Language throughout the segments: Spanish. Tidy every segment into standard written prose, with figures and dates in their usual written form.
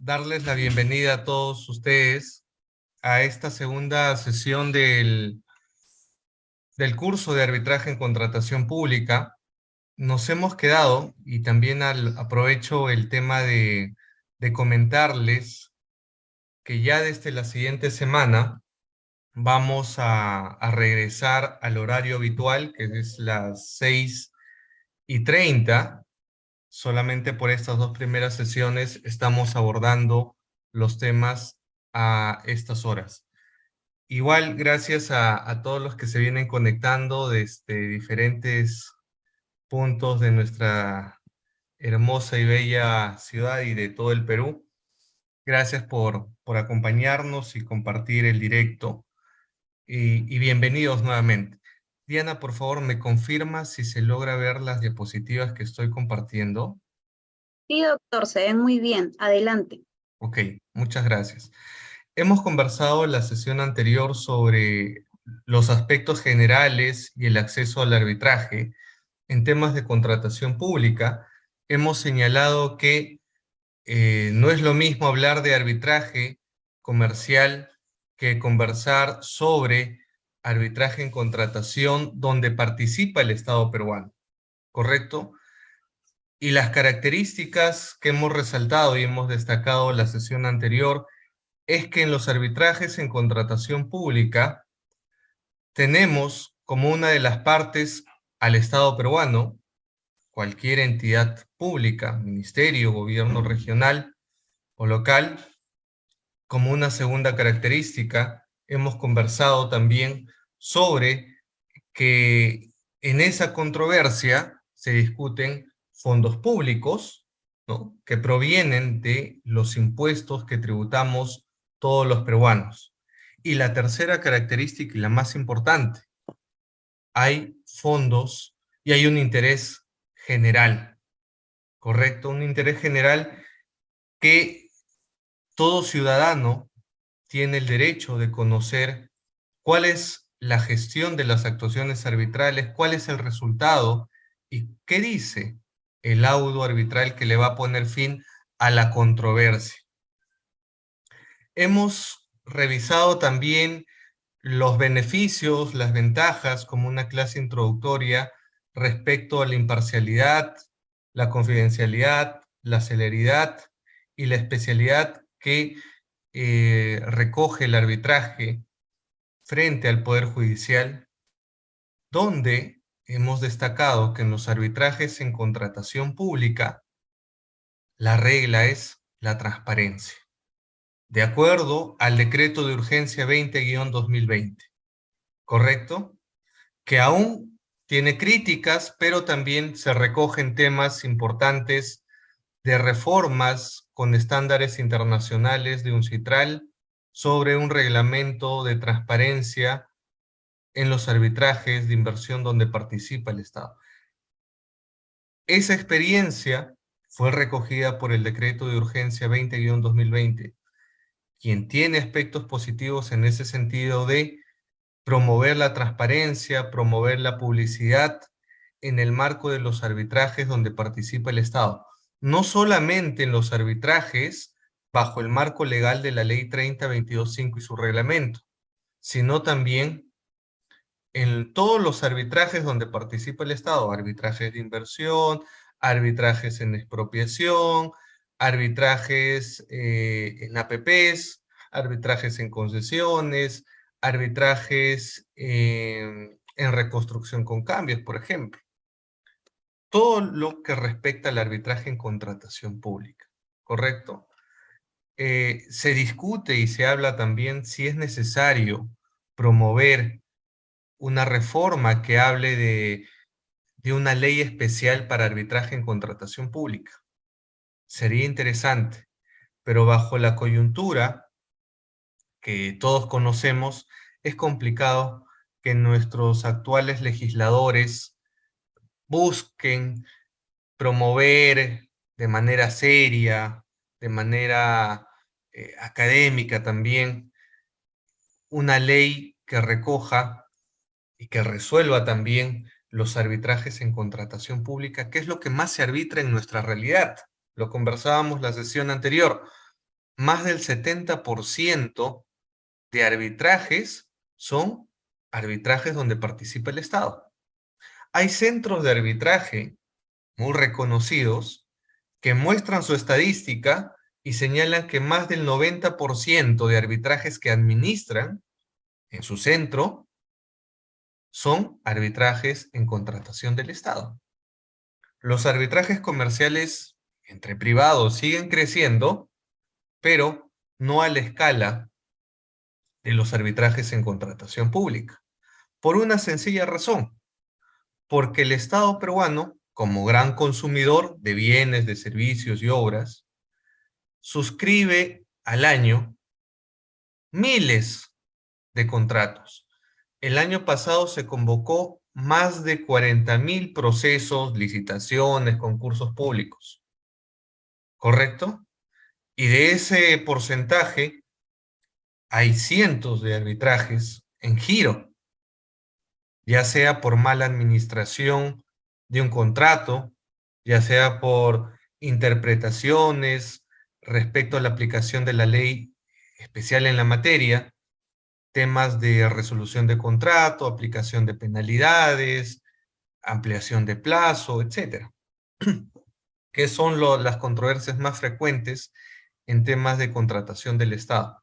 darles la bienvenida a todos ustedes a esta segunda sesión del curso de arbitraje en contratación pública. Nos hemos quedado, y también aprovecho el tema de comentarles que ya desde la siguiente semana vamos a regresar al horario habitual, que es las 6:30. Solamente por estas dos primeras sesiones estamos abordando los temas a estas horas. Igual, gracias a todos los que se vienen conectando desde diferentes puntos de nuestra hermosa y bella ciudad y de todo el Perú. Gracias por acompañarnos y compartir el directo. Y bienvenidos nuevamente. Diana, por favor, ¿me confirma si se logra ver las diapositivas que estoy compartiendo? Sí, doctor, se ven muy bien. Adelante. Ok, muchas gracias. Hemos conversado en la sesión anterior sobre los aspectos generales y el acceso al arbitraje. En temas de contratación pública, hemos señalado que no es lo mismo hablar de arbitraje comercial que conversar sobre arbitraje en contratación donde participa el Estado peruano, ¿correcto? Y las características que hemos resaltado y hemos destacado en la sesión anterior es que en los arbitrajes en contratación pública tenemos como una de las partes al Estado peruano, cualquier entidad pública, ministerio, gobierno regional o local. Como una segunda característica, hemos conversado también sobre que en esa controversia se discuten fondos públicos, ¿no?, que provienen de los impuestos que tributamos todos los peruanos. Y la tercera característica y la más importante, hay fondos y hay un interés general, ¿correcto? Un interés general que todo ciudadano tiene el derecho de conocer cuál es la gestión de las actuaciones arbitrales, cuál es el resultado y qué dice el laudo arbitral que le va a poner fin a la controversia. Hemos revisado también los beneficios, las ventajas, como una clase introductoria respecto a la imparcialidad, la confidencialidad, la celeridad y la especialidad que recoge el arbitraje frente al Poder Judicial, donde hemos destacado que en los arbitrajes en contratación pública, la regla es la transparencia, de acuerdo al decreto de urgencia 20-2020, ¿correcto? Que aún tiene críticas, pero también se recogen temas importantes de reformas con estándares internacionales de UNCITRAL sobre un reglamento de transparencia en los arbitrajes de inversión donde participa el Estado. Esa experiencia fue recogida por el decreto de urgencia 20-2020, quien tiene aspectos positivos en ese sentido de promover la transparencia, promover la publicidad en el marco de los arbitrajes donde participa el Estado. No solamente en los arbitrajes bajo el marco legal de la Ley 30-22-5 y su reglamento, sino también en todos los arbitrajes donde participa el Estado, arbitrajes de inversión, arbitrajes en expropiación, arbitrajes en APPs, arbitrajes en concesiones, arbitrajes en reconstrucción con cambios, por ejemplo. Todo lo que respecta al arbitraje en contratación pública, ¿correcto? Se discute y se habla también si es necesario promover una reforma que hable de una ley especial para arbitraje en contratación pública. Sería interesante, pero bajo la coyuntura que todos conocemos, es complicado que nuestros actuales legisladores busquen promover de manera seria, de manera académica también, una ley que recoja y que resuelva también los arbitrajes en contratación pública, que es lo que más se arbitra en nuestra realidad. Lo conversábamos la sesión anterior. más del 70% de arbitrajes son arbitrajes donde participa el Estado. Hay centros de arbitraje muy reconocidos que muestran su estadística y señalan que más del 90% de arbitrajes que administran en su centro son arbitrajes en contratación del Estado. Los arbitrajes comerciales entre privados siguen creciendo, pero no a la escala de los arbitrajes en contratación pública. Por una sencilla razón, porque el Estado peruano, como gran consumidor de bienes, de servicios y obras, suscribe al año miles de contratos. El año pasado se convocó más de 40.000 procesos, licitaciones, concursos públicos, ¿correcto? Y de ese porcentaje hay cientos de arbitrajes en giro, ya sea por mala administración de un contrato, ya sea por interpretaciones respecto a la aplicación de la ley especial en la materia, temas de resolución de contrato, aplicación de penalidades, ampliación de plazo, etcétera, que son las controversias más frecuentes en temas de contratación del Estado.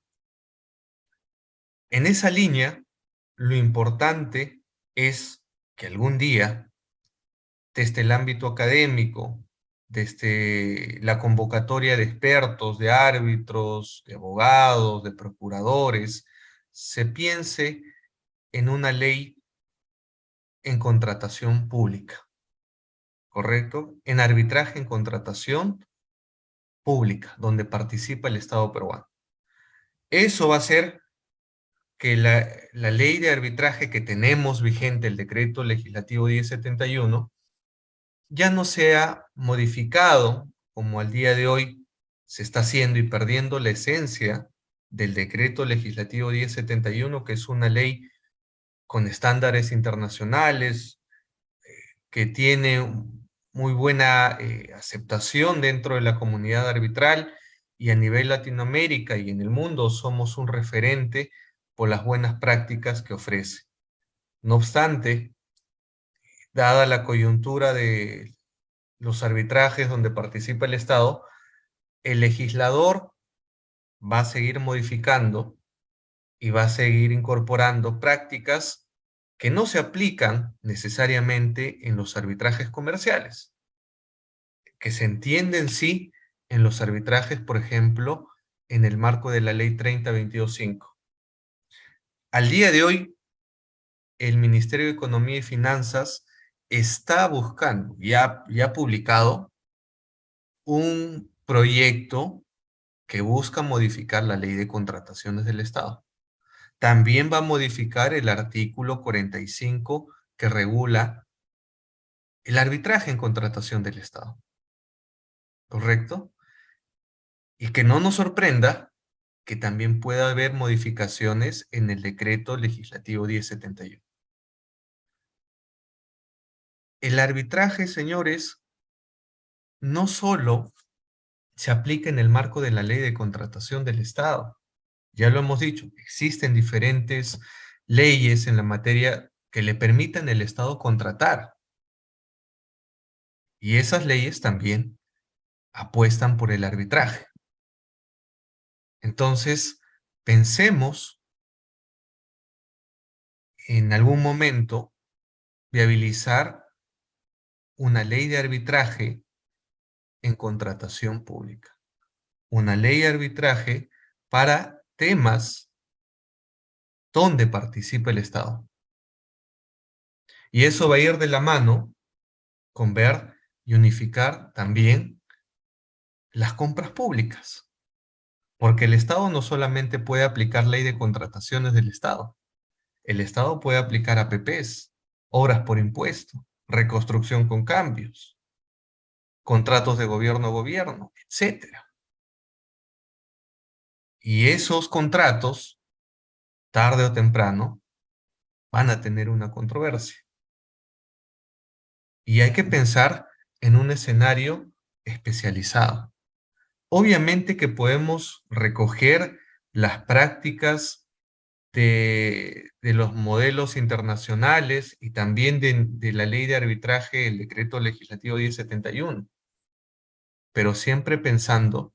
En esa línea, lo importante es que algún día, desde el ámbito académico, desde la convocatoria de expertos, de árbitros, de abogados, de procuradores, se piense en una ley en contratación pública, ¿correcto? En arbitraje en contratación pública, donde participa el Estado peruano. Eso va a hacer que la ley de arbitraje que tenemos vigente, el decreto legislativo 1071, ya no sea modificado como al día de hoy se está haciendo y perdiendo la esencia del decreto legislativo 1071, que es una ley con estándares internacionales, que tiene muy buena aceptación dentro de la comunidad arbitral, y a nivel Latinoamérica y en el mundo somos un referente por las buenas prácticas que ofrece. No obstante, dada la coyuntura de los arbitrajes donde participa el Estado, el legislador va a seguir modificando y va a seguir incorporando prácticas que no se aplican necesariamente en los arbitrajes comerciales, que se entienden sí en los arbitrajes, por ejemplo, en el marco de la ley 3022.5. Al día de hoy, el Ministerio de Economía y Finanzas está buscando, ya ha publicado un proyecto que busca modificar la ley de contrataciones del Estado. También va a modificar el artículo 45 que regula el arbitraje en contratación del Estado, ¿correcto? Y que no nos sorprenda que también pueda haber modificaciones en el decreto legislativo 1071. El arbitraje, señores, no solo se aplica en el marco de la ley de contratación del Estado. Ya lo hemos dicho, existen diferentes leyes en la materia que le permitan al Estado contratar. Y esas leyes también apuestan por el arbitraje. Entonces, pensemos en algún momento viabilizar una ley de arbitraje en contratación pública. Una ley de arbitraje para temas donde participa el Estado. Y eso va a ir de la mano con ver y unificar también las compras públicas. Porque el Estado no solamente puede aplicar ley de contrataciones del Estado. El Estado puede aplicar APPs, obras por impuesto, reconstrucción con cambios, contratos de gobierno a gobierno, etcétera. Y esos contratos, tarde o temprano, van a tener una controversia. Y hay que pensar en un escenario especializado. Obviamente que podemos recoger las prácticas de los modelos internacionales y también de la ley de arbitraje, el decreto legislativo 1071, pero siempre pensando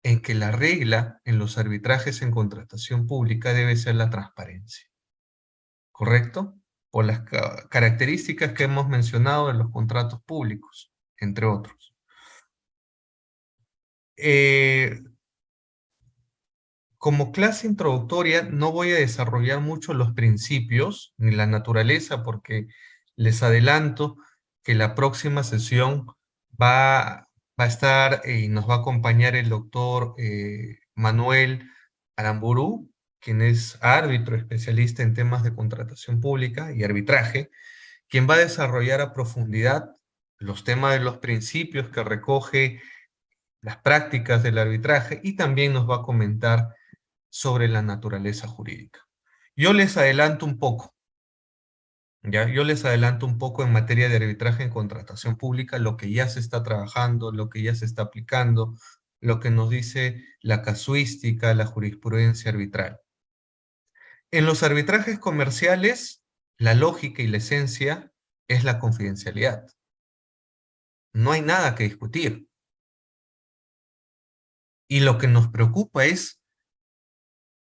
en que la regla en los arbitrajes en contratación pública debe ser la transparencia, ¿correcto? Por las características que hemos mencionado en los contratos públicos, entre otros. Como clase introductoria no voy a desarrollar mucho los principios ni la naturaleza porque les adelanto que la próxima sesión va a estar y nos va a acompañar el doctor Manuel Aramburu, quien es árbitro especialista en temas de contratación pública y arbitraje, quien va a desarrollar a profundidad los temas de los principios que recoge las prácticas del arbitraje y también nos va a comentar sobre la naturaleza jurídica. Yo les adelanto un poco, ¿ya? Yo les adelanto un poco en materia de arbitraje en contratación pública, lo que ya se está trabajando, lo que ya se está aplicando, lo que nos dice la casuística, la jurisprudencia arbitral. En los arbitrajes comerciales, la lógica y la esencia es la confidencialidad. No hay nada que discutir. Y lo que nos preocupa es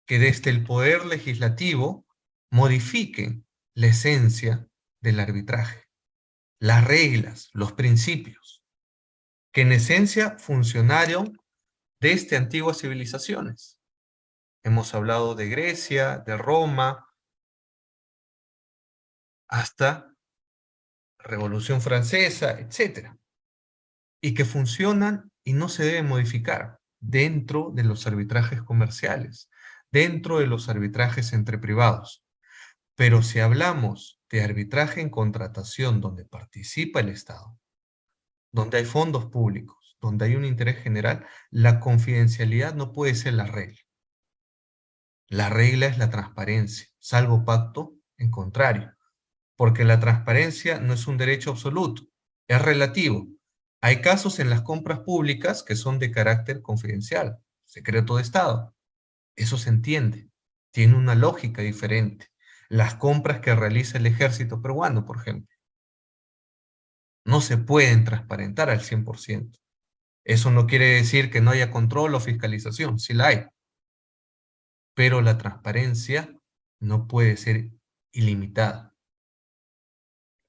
que desde el Poder Legislativo modifiquen la esencia del arbitraje, las reglas, los principios, que en esencia funcionaron desde antiguas civilizaciones. Hemos hablado de Grecia, de Roma, hasta Revolución Francesa, etc. Y que funcionan y no se deben modificar dentro de los arbitrajes comerciales, dentro de los arbitrajes entre privados. Pero si hablamos de arbitraje en contratación donde participa el Estado, donde hay fondos públicos, donde hay un interés general, la confidencialidad no puede ser la regla. La regla es la transparencia, salvo pacto en contrario, porque la transparencia no es un derecho absoluto, es relativo. Hay casos en las compras públicas que son de carácter confidencial, secreto de Estado. Eso se entiende, tiene una lógica diferente. Las compras que realiza el ejército peruano, por ejemplo, no se pueden transparentar al 100%. Eso no quiere decir que no haya control o fiscalización, sí la hay. Pero la transparencia no puede ser ilimitada.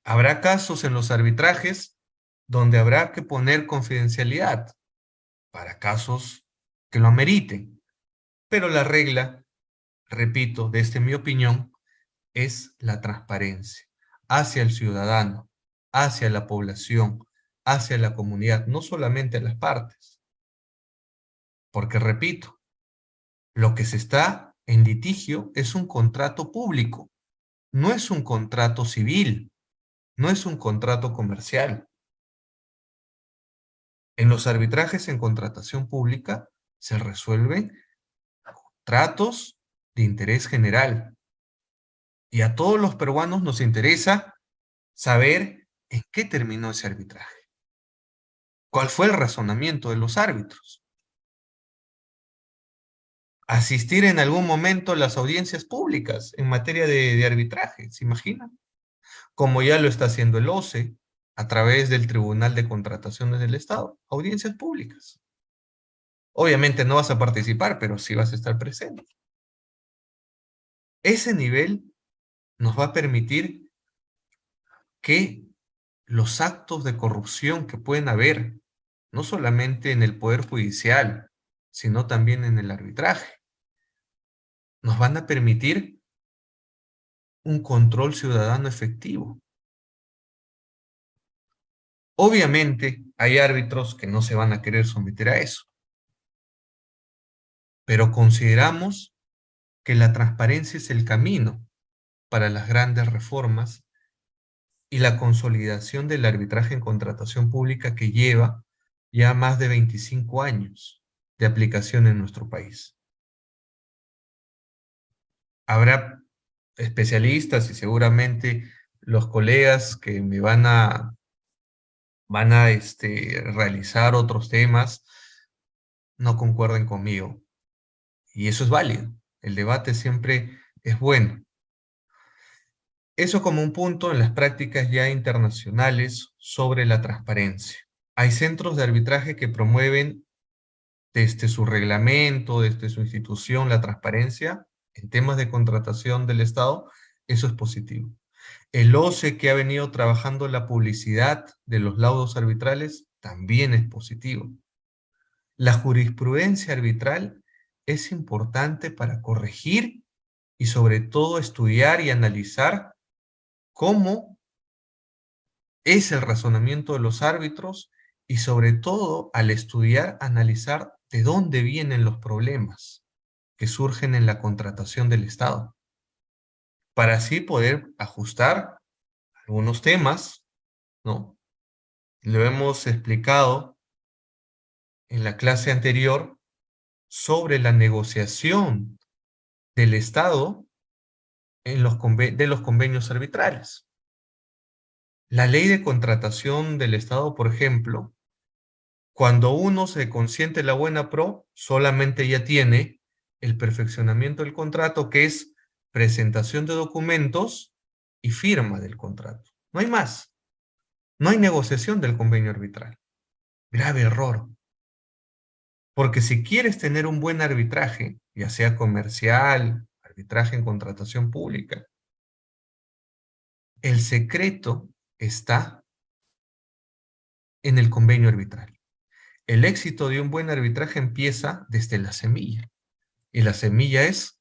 Habrá casos en los arbitrajes donde habrá que poner confidencialidad para casos que lo ameriten. Pero la regla, repito, desde mi opinión, es la transparencia hacia el ciudadano, hacia la población, hacia la comunidad, no solamente a las partes. Porque, repito, lo que se está en litigio es un contrato público, no es un contrato civil, no es un contrato comercial. En los arbitrajes en contratación pública se resuelven tratos de interés general. Y a todos los peruanos nos interesa saber en qué terminó ese arbitraje. ¿Cuál fue el razonamiento de los árbitros? Asistir en algún momento a las audiencias públicas en materia de arbitraje, ¿se imaginan? Como ya lo está haciendo el OCE a través del Tribunal de Contrataciones del Estado, audiencias públicas. Obviamente no vas a participar, pero sí vas a estar presente. Ese nivel nos va a permitir que los actos de corrupción que pueden haber, no solamente en el Poder Judicial, sino también en el arbitraje, nos van a permitir un control ciudadano efectivo. Obviamente hay árbitros que no se van a querer someter a eso, pero consideramos que la transparencia es el camino para las grandes reformas y la consolidación del arbitraje en contratación pública que lleva ya más de 25 años de aplicación en nuestro país. Habrá especialistas y seguramente los colegas que me van a realizar otros temas no concuerden conmigo. Y eso es válido. El debate siempre es bueno. Eso como un punto en las prácticas ya internacionales sobre la transparencia. Hay centros de arbitraje que promueven desde su reglamento, desde su institución, la transparencia en temas de contratación del Estado. Eso es positivo. El OCE, que ha venido trabajando la publicidad de los laudos arbitrales, también es positivo. La jurisprudencia arbitral es importante para corregir y sobre todo estudiar y analizar cómo es el razonamiento de los árbitros y sobre todo al estudiar, analizar de dónde vienen los problemas que surgen en la contratación del Estado, para así poder ajustar algunos temas, ¿no? Lo hemos explicado en la clase anterior sobre la negociación del Estado en de los convenios arbitrales. La ley de contratación del Estado, por ejemplo, cuando uno se consiente la buena pro, solamente ya tiene el perfeccionamiento del contrato, que es presentación de documentos y firma del contrato. No hay más. No hay negociación del convenio arbitral. Grave error. Porque si quieres tener un buen arbitraje, ya sea comercial, arbitraje en contratación pública, el secreto está en el convenio arbitral. El éxito de un buen arbitraje empieza desde la semilla. Y la semilla es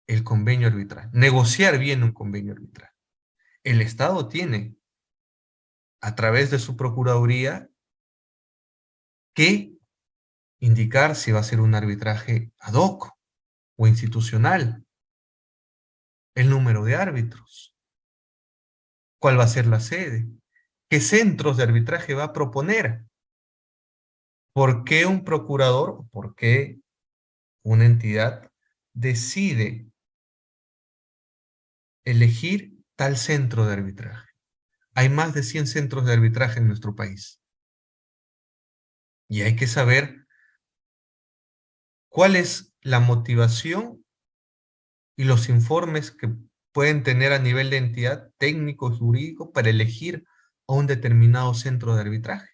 el convenio arbitral. Negociar bien un convenio arbitral. El Estado tiene, a través de su Procuraduría, que indicar si va a ser un arbitraje ad hoc o institucional, el número de árbitros, cuál va a ser la sede, qué centros de arbitraje va a proponer, por qué un procurador, por qué una entidad decide elegir tal centro de arbitraje. Hay más de 100 centros de arbitraje en nuestro país. Y hay que saber cuál es la motivación y los informes que pueden tener a nivel de entidad técnico y jurídico para elegir a un determinado centro de arbitraje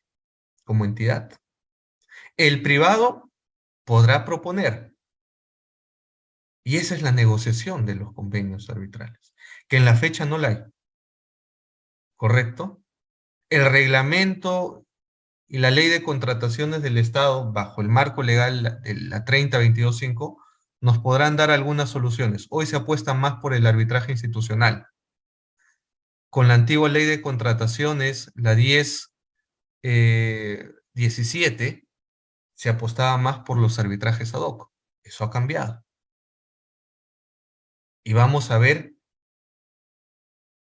como entidad. El privado podrá proponer, y esa es la negociación de los convenios arbitrales, que en la fecha no la hay, ¿correcto? El reglamento y la ley de contrataciones del Estado, bajo el marco legal de la 30.22.5, nos podrán dar algunas soluciones. Hoy se apuesta más por el arbitraje institucional. Con la antigua ley de contrataciones, la 10.17, se apostaba más por los arbitrajes ad hoc. Eso ha cambiado. Y vamos a ver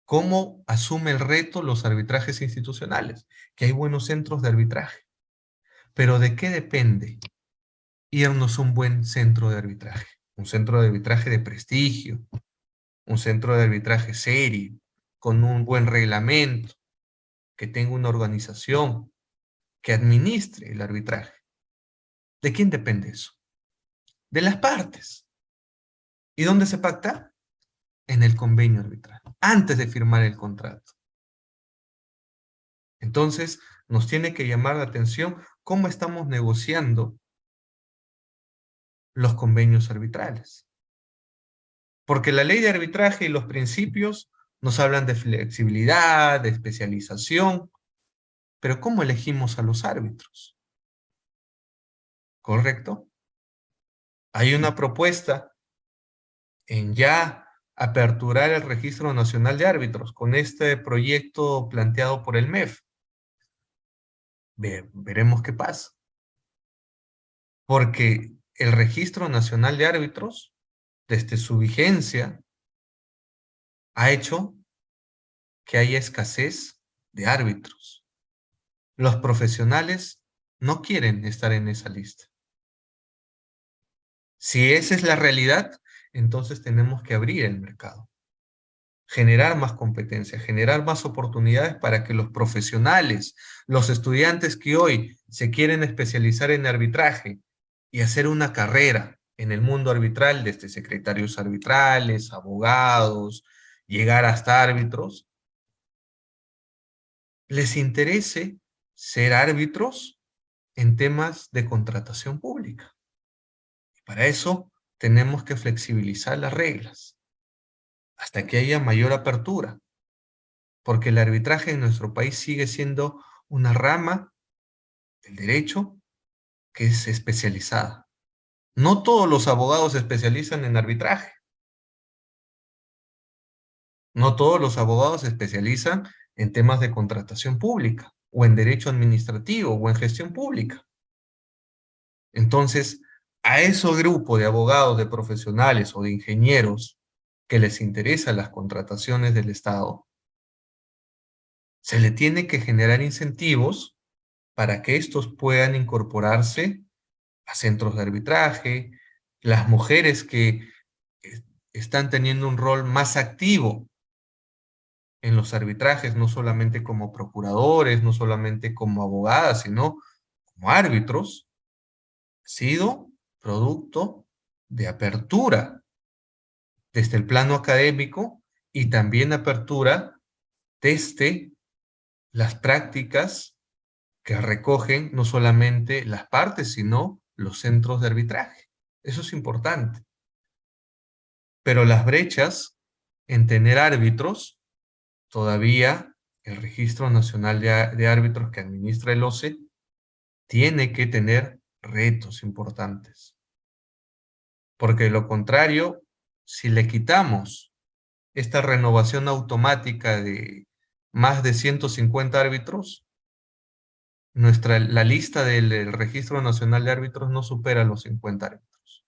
cómo asume el reto los arbitrajes institucionales, que hay buenos centros de arbitraje. Pero ¿de qué depende irnos a un buen centro de arbitraje? Un centro de arbitraje de prestigio, un centro de arbitraje serio, con un buen reglamento, que tenga una organización, que administre el arbitraje. ¿De quién depende eso? De las partes. ¿Y dónde se pacta? En el convenio arbitral, antes de firmar el contrato. Entonces, nos tiene que llamar la atención cómo estamos negociando los convenios arbitrales. Porque la ley de arbitraje y los principios nos hablan de flexibilidad, de especialización, pero ¿cómo elegimos a los árbitros? ¿Correcto? Hay una propuesta en ya aperturar el Registro Nacional de Árbitros con este proyecto planteado por el MEF. Veremos qué pasa. Porque el Registro Nacional de Árbitros, desde su vigencia, ha hecho que haya escasez de árbitros. Los profesionales no quieren estar en esa lista. Si esa es la realidad, entonces tenemos que abrir el mercado, generar más competencia, generar más oportunidades para que los profesionales, los estudiantes que hoy se quieren especializar en arbitraje, y hacer una carrera en el mundo arbitral, desde secretarios arbitrales, abogados, llegar hasta árbitros, les interese ser árbitros en temas de contratación pública. Para eso tenemos que flexibilizar las reglas hasta que haya mayor apertura, porque el arbitraje en nuestro país sigue siendo una rama del derecho que es especializada. No todos los abogados se especializan en arbitraje. No todos los abogados se especializan en temas de contratación pública, o en derecho administrativo, o en gestión pública. Entonces, a ese grupo de abogados, de profesionales o de ingenieros que les interesan las contrataciones del Estado, se le tiene que generar incentivos para que estos puedan incorporarse a centros de arbitraje, las mujeres que están teniendo un rol más activo en los arbitrajes, no solamente como procuradores, no solamente como abogadas, sino como árbitros, ha sido producto de apertura desde el plano académico y también apertura desde las prácticas que recogen no solamente las partes, sino los centros de arbitraje. Eso es importante. Pero las brechas en tener árbitros, todavía el Registro Nacional de Árbitros que administra el OCE tiene que tener retos importantes. Porque de lo contrario, si le quitamos esta renovación automática de más de 150 árbitros, la lista del Registro Nacional de Árbitros no supera los 50 árbitros.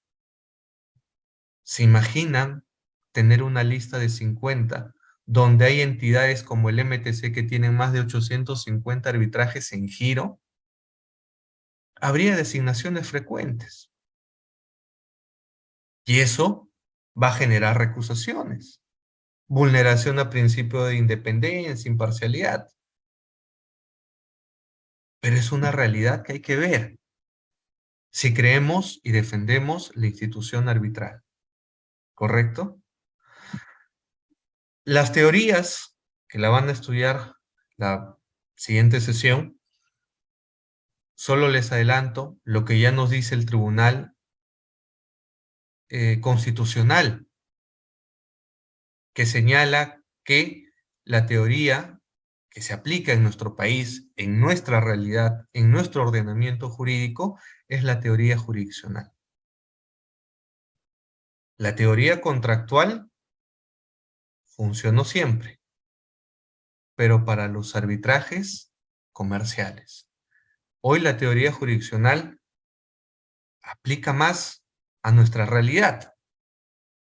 ¿Se imaginan tener una lista de 50 donde hay entidades como el MTC que tienen más de 850 arbitrajes en giro? Habría designaciones frecuentes. Y eso va a generar recusaciones, vulneración al principio de independencia, imparcialidad. Pero es una realidad que hay que ver si creemos y defendemos la institución arbitral. ¿Correcto? Las teorías que la van a estudiar la siguiente sesión, solo les adelanto lo que ya nos dice el Tribunal Constitucional, que señala que la teoría que se aplica en nuestro país, en nuestra realidad, en nuestro ordenamiento jurídico, es la teoría jurisdiccional. La teoría contractual funcionó siempre, pero para los arbitrajes comerciales. Hoy la teoría jurisdiccional aplica más a nuestra realidad,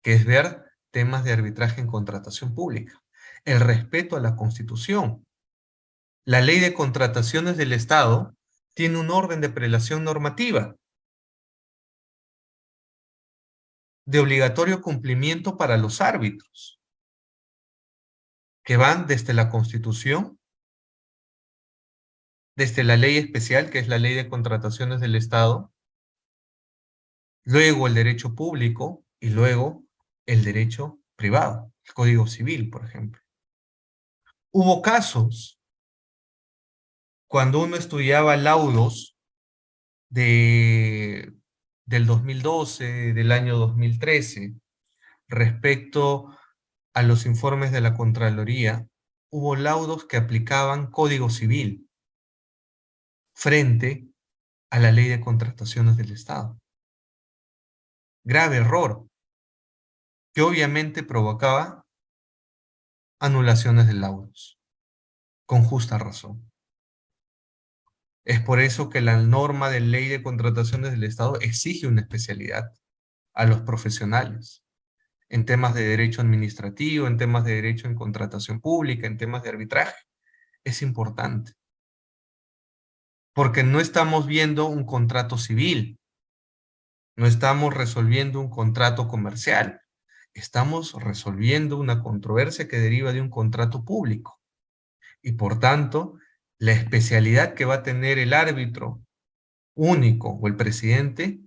que es ver temas de arbitraje en contratación pública, el respeto a la Constitución. La ley de contrataciones del Estado tiene un orden de prelación normativa de obligatorio cumplimiento para los árbitros, que van desde la Constitución, desde la ley especial, que es la ley de contrataciones del Estado, luego el derecho público y luego el derecho privado, el Código Civil, por ejemplo. Hubo casos cuando uno estudiaba laudos del 2012, del año 2013, respecto a los informes de la Contraloría, hubo laudos que aplicaban Código Civil frente a la Ley de Contrataciones del Estado. Grave error, que obviamente provocaba anulaciones de laudos, con justa razón. Es por eso que la norma de Ley de Contrataciones del Estado exige una especialidad a los profesionales en temas de derecho administrativo, en temas de derecho en contratación pública, en temas de arbitraje. Es importante. Porque no estamos viendo un contrato civil, no estamos resolviendo un contrato comercial, estamos resolviendo una controversia que deriva de un contrato público. Y por tanto, la especialidad que va a tener el árbitro único o el presidente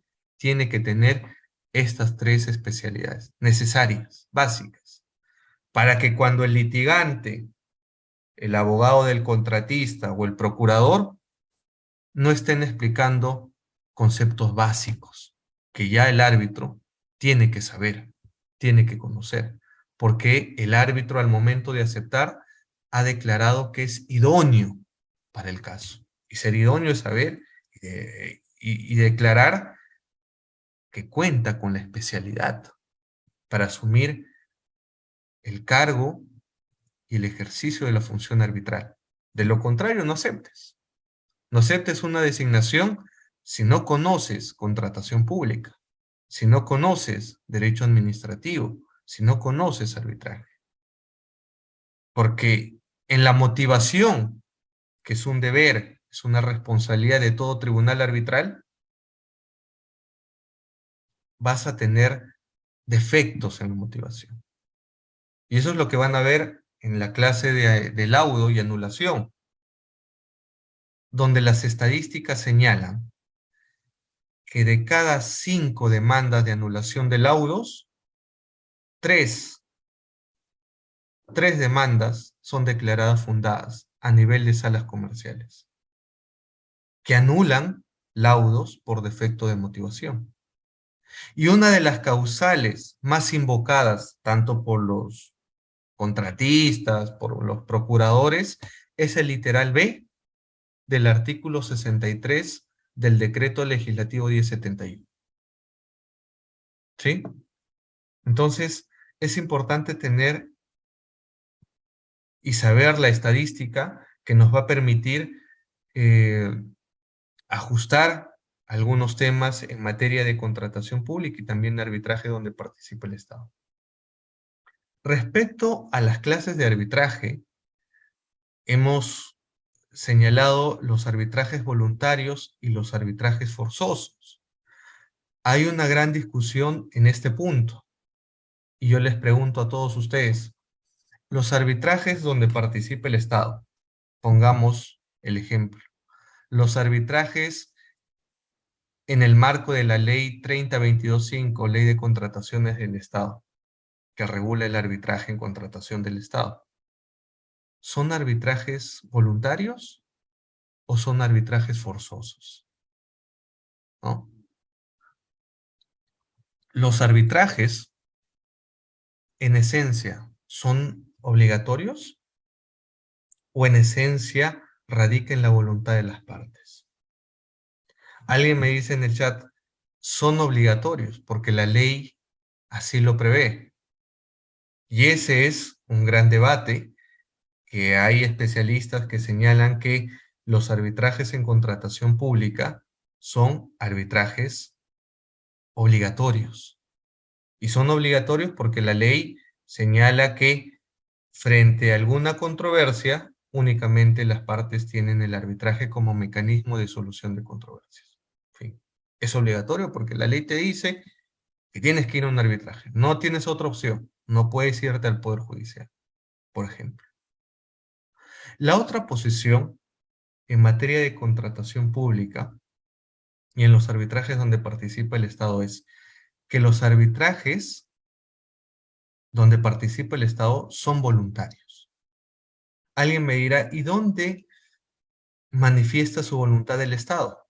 tiene que tener estas 3 especialidades necesarias, básicas, para que cuando el litigante, el abogado del contratista o el procurador no estén explicando conceptos básicos que ya el árbitro tiene que saber, tiene que conocer, porque el árbitro al momento de aceptar ha declarado que es idóneo para el caso. Y ser idóneo es saber y declarar que cuenta con la especialidad para asumir el cargo y el ejercicio de la función arbitral. De lo contrario, no aceptes. No aceptes una designación si no conoces contratación pública, si no conoces derecho administrativo, si no conoces arbitraje. Porque en la motivación, que es un deber, es una responsabilidad de todo tribunal arbitral, vas a tener defectos en la motivación. Y eso es lo que van a ver en la clase de laudo y anulación, donde las estadísticas señalan que de cada 5 demandas de anulación de laudos, 3 demandas son declaradas fundadas a nivel de salas comerciales, que anulan laudos por defecto de motivación. Y una de las causales más invocadas, tanto por los contratistas, por los procuradores, es el literal B del artículo 63 del Decreto Legislativo 1071. ¿Sí? Entonces, es importante tener y saber la estadística que nos va a permitir ajustar algunos temas en materia de contratación pública y también de arbitraje donde participa el Estado. Respecto a las clases de arbitraje, hemos señalado los arbitrajes voluntarios y los arbitrajes forzosos. Hay una gran discusión en este punto y yo les pregunto a todos ustedes, los arbitrajes donde participa el Estado, pongamos el ejemplo, los arbitrajes en el marco de la ley 3022.5, ley de contrataciones del Estado, que regula el arbitraje en contratación del Estado, ¿son arbitrajes voluntarios o son arbitrajes forzosos? ¿No? Los arbitrajes, en esencia, ¿son obligatorios o en esencia radica en la voluntad de las partes? Alguien me dice en el chat, son obligatorios porque la ley así lo prevé. Y ese es un gran debate, que hay especialistas que señalan que los arbitrajes en contratación pública son arbitrajes obligatorios. Y son obligatorios porque la ley señala que frente a alguna controversia, únicamente las partes tienen el arbitraje como mecanismo de solución de controversias. En fin, es obligatorio porque la ley te dice que tienes que ir a un arbitraje. No tienes otra opción. No puedes irte al Poder Judicial, por ejemplo. La otra posición en materia de contratación pública y en los arbitrajes donde participa el Estado es que los arbitrajes donde participa el Estado son voluntarios. Alguien me dirá, ¿y dónde manifiesta su voluntad el Estado?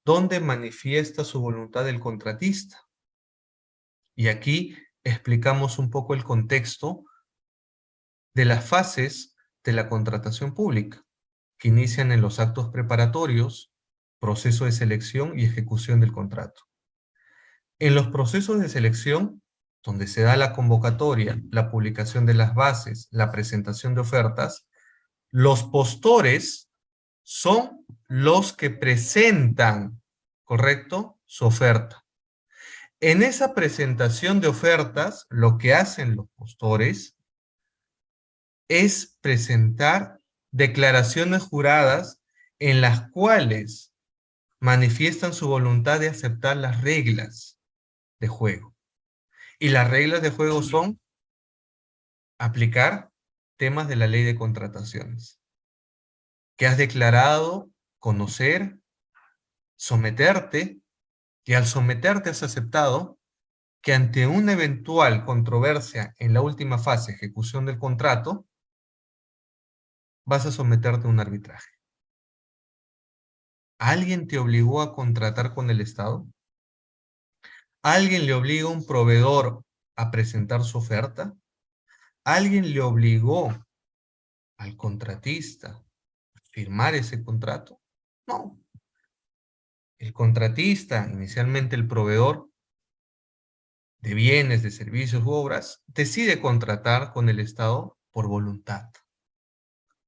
¿Dónde manifiesta su voluntad el contratista? Y aquí explicamos un poco el contexto de las fases de la contratación pública, que inician en los actos preparatorios, proceso de selección y ejecución del contrato. En los procesos de selección, donde se da la convocatoria, la publicación de las bases, la presentación de ofertas, los postores son los que presentan, ¿correcto?, su oferta. En esa presentación de ofertas, lo que hacen los postores es presentar declaraciones juradas en las cuales manifiestan su voluntad de aceptar las reglas de juego. Y las reglas de juego son aplicar temas de la ley de contrataciones, que has declarado conocer, someterte Y al someterte has aceptado que ante una eventual controversia en la última fase, ejecución del contrato, vas a someterte a un arbitraje. ¿Alguien te obligó a contratar con el Estado? ¿Alguien le obliga a un proveedor a presentar su oferta? ¿Alguien le obligó al contratista a firmar ese contrato? No. El contratista, inicialmente el proveedor de bienes, de servicios u obras, decide contratar con el Estado por voluntad.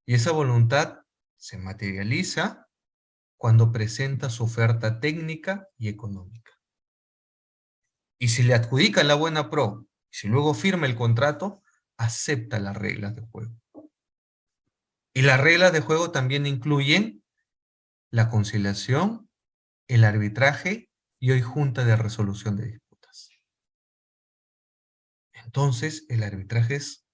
Y esa voluntad se materializa cuando presenta su oferta técnica y económica. Y si le adjudica la buena pro, si luego firma el contrato, acepta las reglas de juego. Y las reglas de juego también incluyen la conciliación, el arbitraje y hoy junta de resolución de disputas. Entonces, el arbitraje es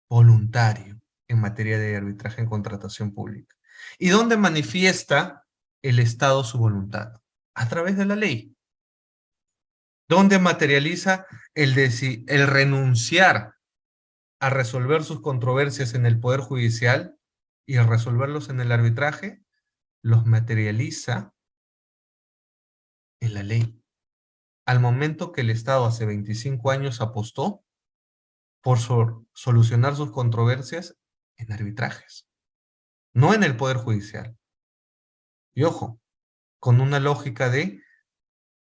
voluntario en materia de arbitraje en contratación pública. ¿Y dónde manifiesta el Estado su voluntad? A través de la ley. ¿Dónde materializa el renunciar a resolver sus controversias en el Poder Judicial y a resolverlos en el arbitraje? Los materializa en la ley. Al momento que el Estado hace 25 años apostó por solucionar sus controversias en arbitrajes, no en el Poder Judicial. Y ojo, con una lógica de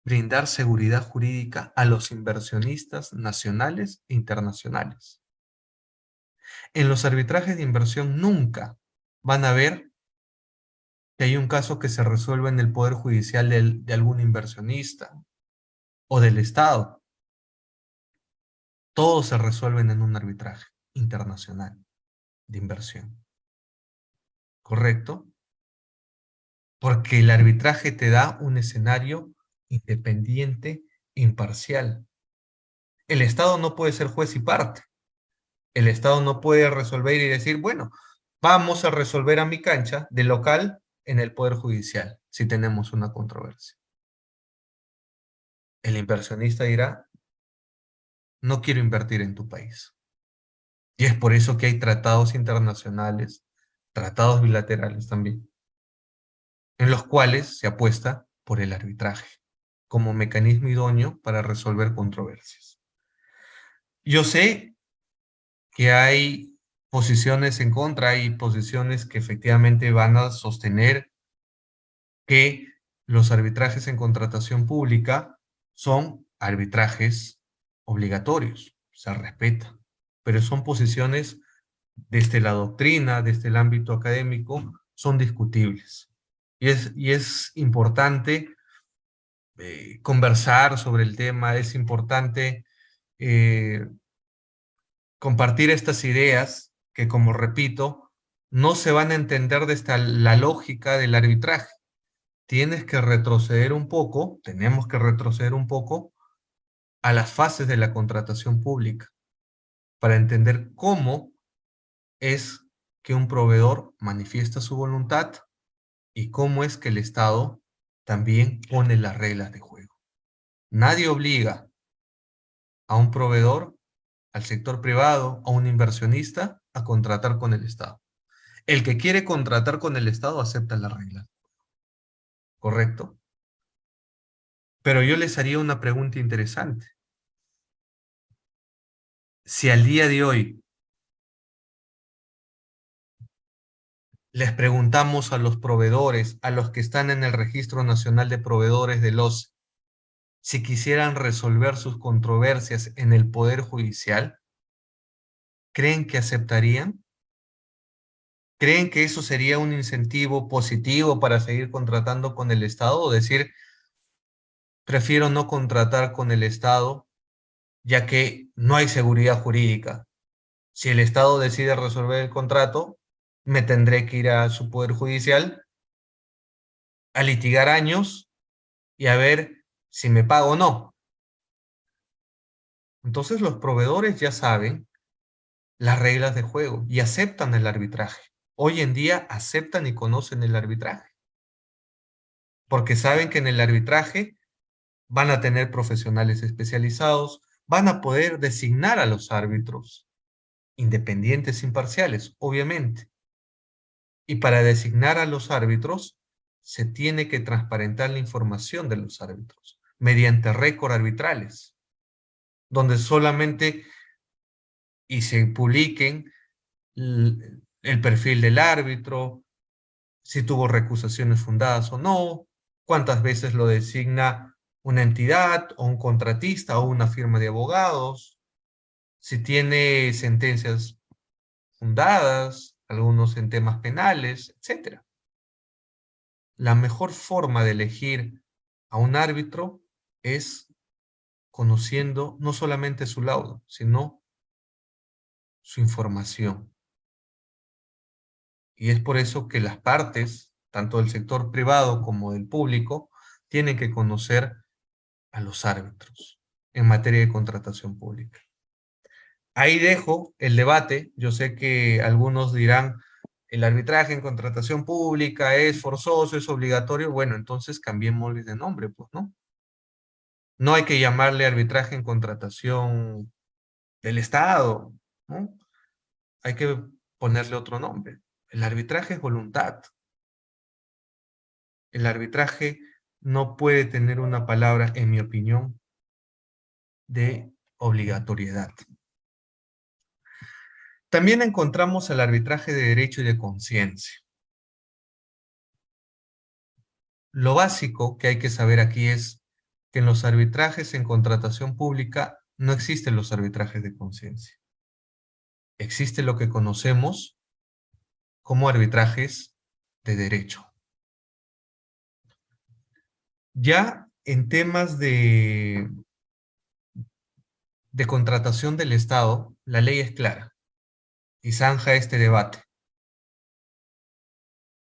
brindar seguridad jurídica a los inversionistas nacionales e internacionales. En los arbitrajes de inversión nunca van a ver que hay un caso que se resuelva en el Poder Judicial de algún inversionista o del Estado. Todos se resuelven en un arbitraje internacional de inversión. ¿Correcto? Porque el arbitraje te da un escenario independiente e imparcial. El Estado no puede ser juez y parte. El Estado no puede resolver y decir, bueno, vamos a resolver a mi cancha de local en el Poder Judicial, si tenemos una controversia. El inversionista dirá, no quiero invertir en tu país. Y es por eso que hay tratados internacionales, tratados bilaterales también, en los cuales se apuesta por el arbitraje como mecanismo idóneo para resolver controversias. Yo sé que hay posiciones en contra, hay posiciones que efectivamente van a sostener que los arbitrajes en contratación pública son arbitrajes obligatorios, se respeta, pero son posiciones desde la doctrina, desde el ámbito académico, son discutibles. Y es importante conversar sobre el tema, es importante compartir estas ideas que, como repito, no se van a entender desde la lógica del arbitraje. Tienes que retroceder un poco, tenemos que retroceder un poco a las fases de la contratación pública para entender cómo es que un proveedor manifiesta su voluntad y cómo es que el Estado también pone las reglas de juego. Nadie obliga a un proveedor, al sector privado, a un inversionista a contratar con el Estado. El que quiere contratar con el Estado acepta las reglas, ¿correcto? Pero yo les haría una pregunta interesante. Si al día de hoy les preguntamos a los proveedores, a los que están en el Registro Nacional de Proveedores del OCE, si quisieran resolver sus controversias en el Poder Judicial, ¿creen que aceptarían? ¿Creen que eso sería un incentivo positivo para seguir contratando con el Estado? O decir, prefiero no contratar con el Estado, ya que no hay seguridad jurídica. Si el Estado decide resolver el contrato, me tendré que ir a su Poder Judicial a litigar años y a ver si me pago o no. Entonces los proveedores ya saben las reglas de juego y aceptan el arbitraje. Hoy en día aceptan y conocen el arbitraje. porque saben que en el arbitraje van a tener profesionales especializados, van a poder designar a los árbitros, independientes, imparciales, obviamente. Y para designar a los árbitros, se tiene que transparentar la información de los árbitros mediante récord arbitrales, donde solamente y se publiquen el perfil del árbitro, si tuvo recusaciones fundadas o no, cuántas veces lo designa una entidad o un contratista o una firma de abogados, si tiene sentencias fundadas, algunos en temas penales, etc. La mejor forma de elegir a un árbitro es conociendo no solamente su laudo, sino su información. Y es por eso que las partes, tanto del sector privado como del público, tienen que conocer a los árbitros en materia de contratación pública. Ahí dejo el debate. Yo sé que algunos dirán, el arbitraje en contratación pública es forzoso, es obligatorio. Bueno, entonces cambiémosle de nombre, pues, ¿no? No hay que llamarle arbitraje en contratación del Estado, ¿no? Hay que ponerle otro nombre. El arbitraje es voluntad. El arbitraje no puede tener una palabra, en mi opinión, de obligatoriedad. También encontramos el arbitraje de derecho y de conciencia. Lo básico que hay que saber aquí es que en los arbitrajes en contratación pública no existen los arbitrajes de conciencia. Existe lo que conocemos como arbitrajes de derecho. Ya en temas de contratación del Estado, la ley es clara y zanja este debate.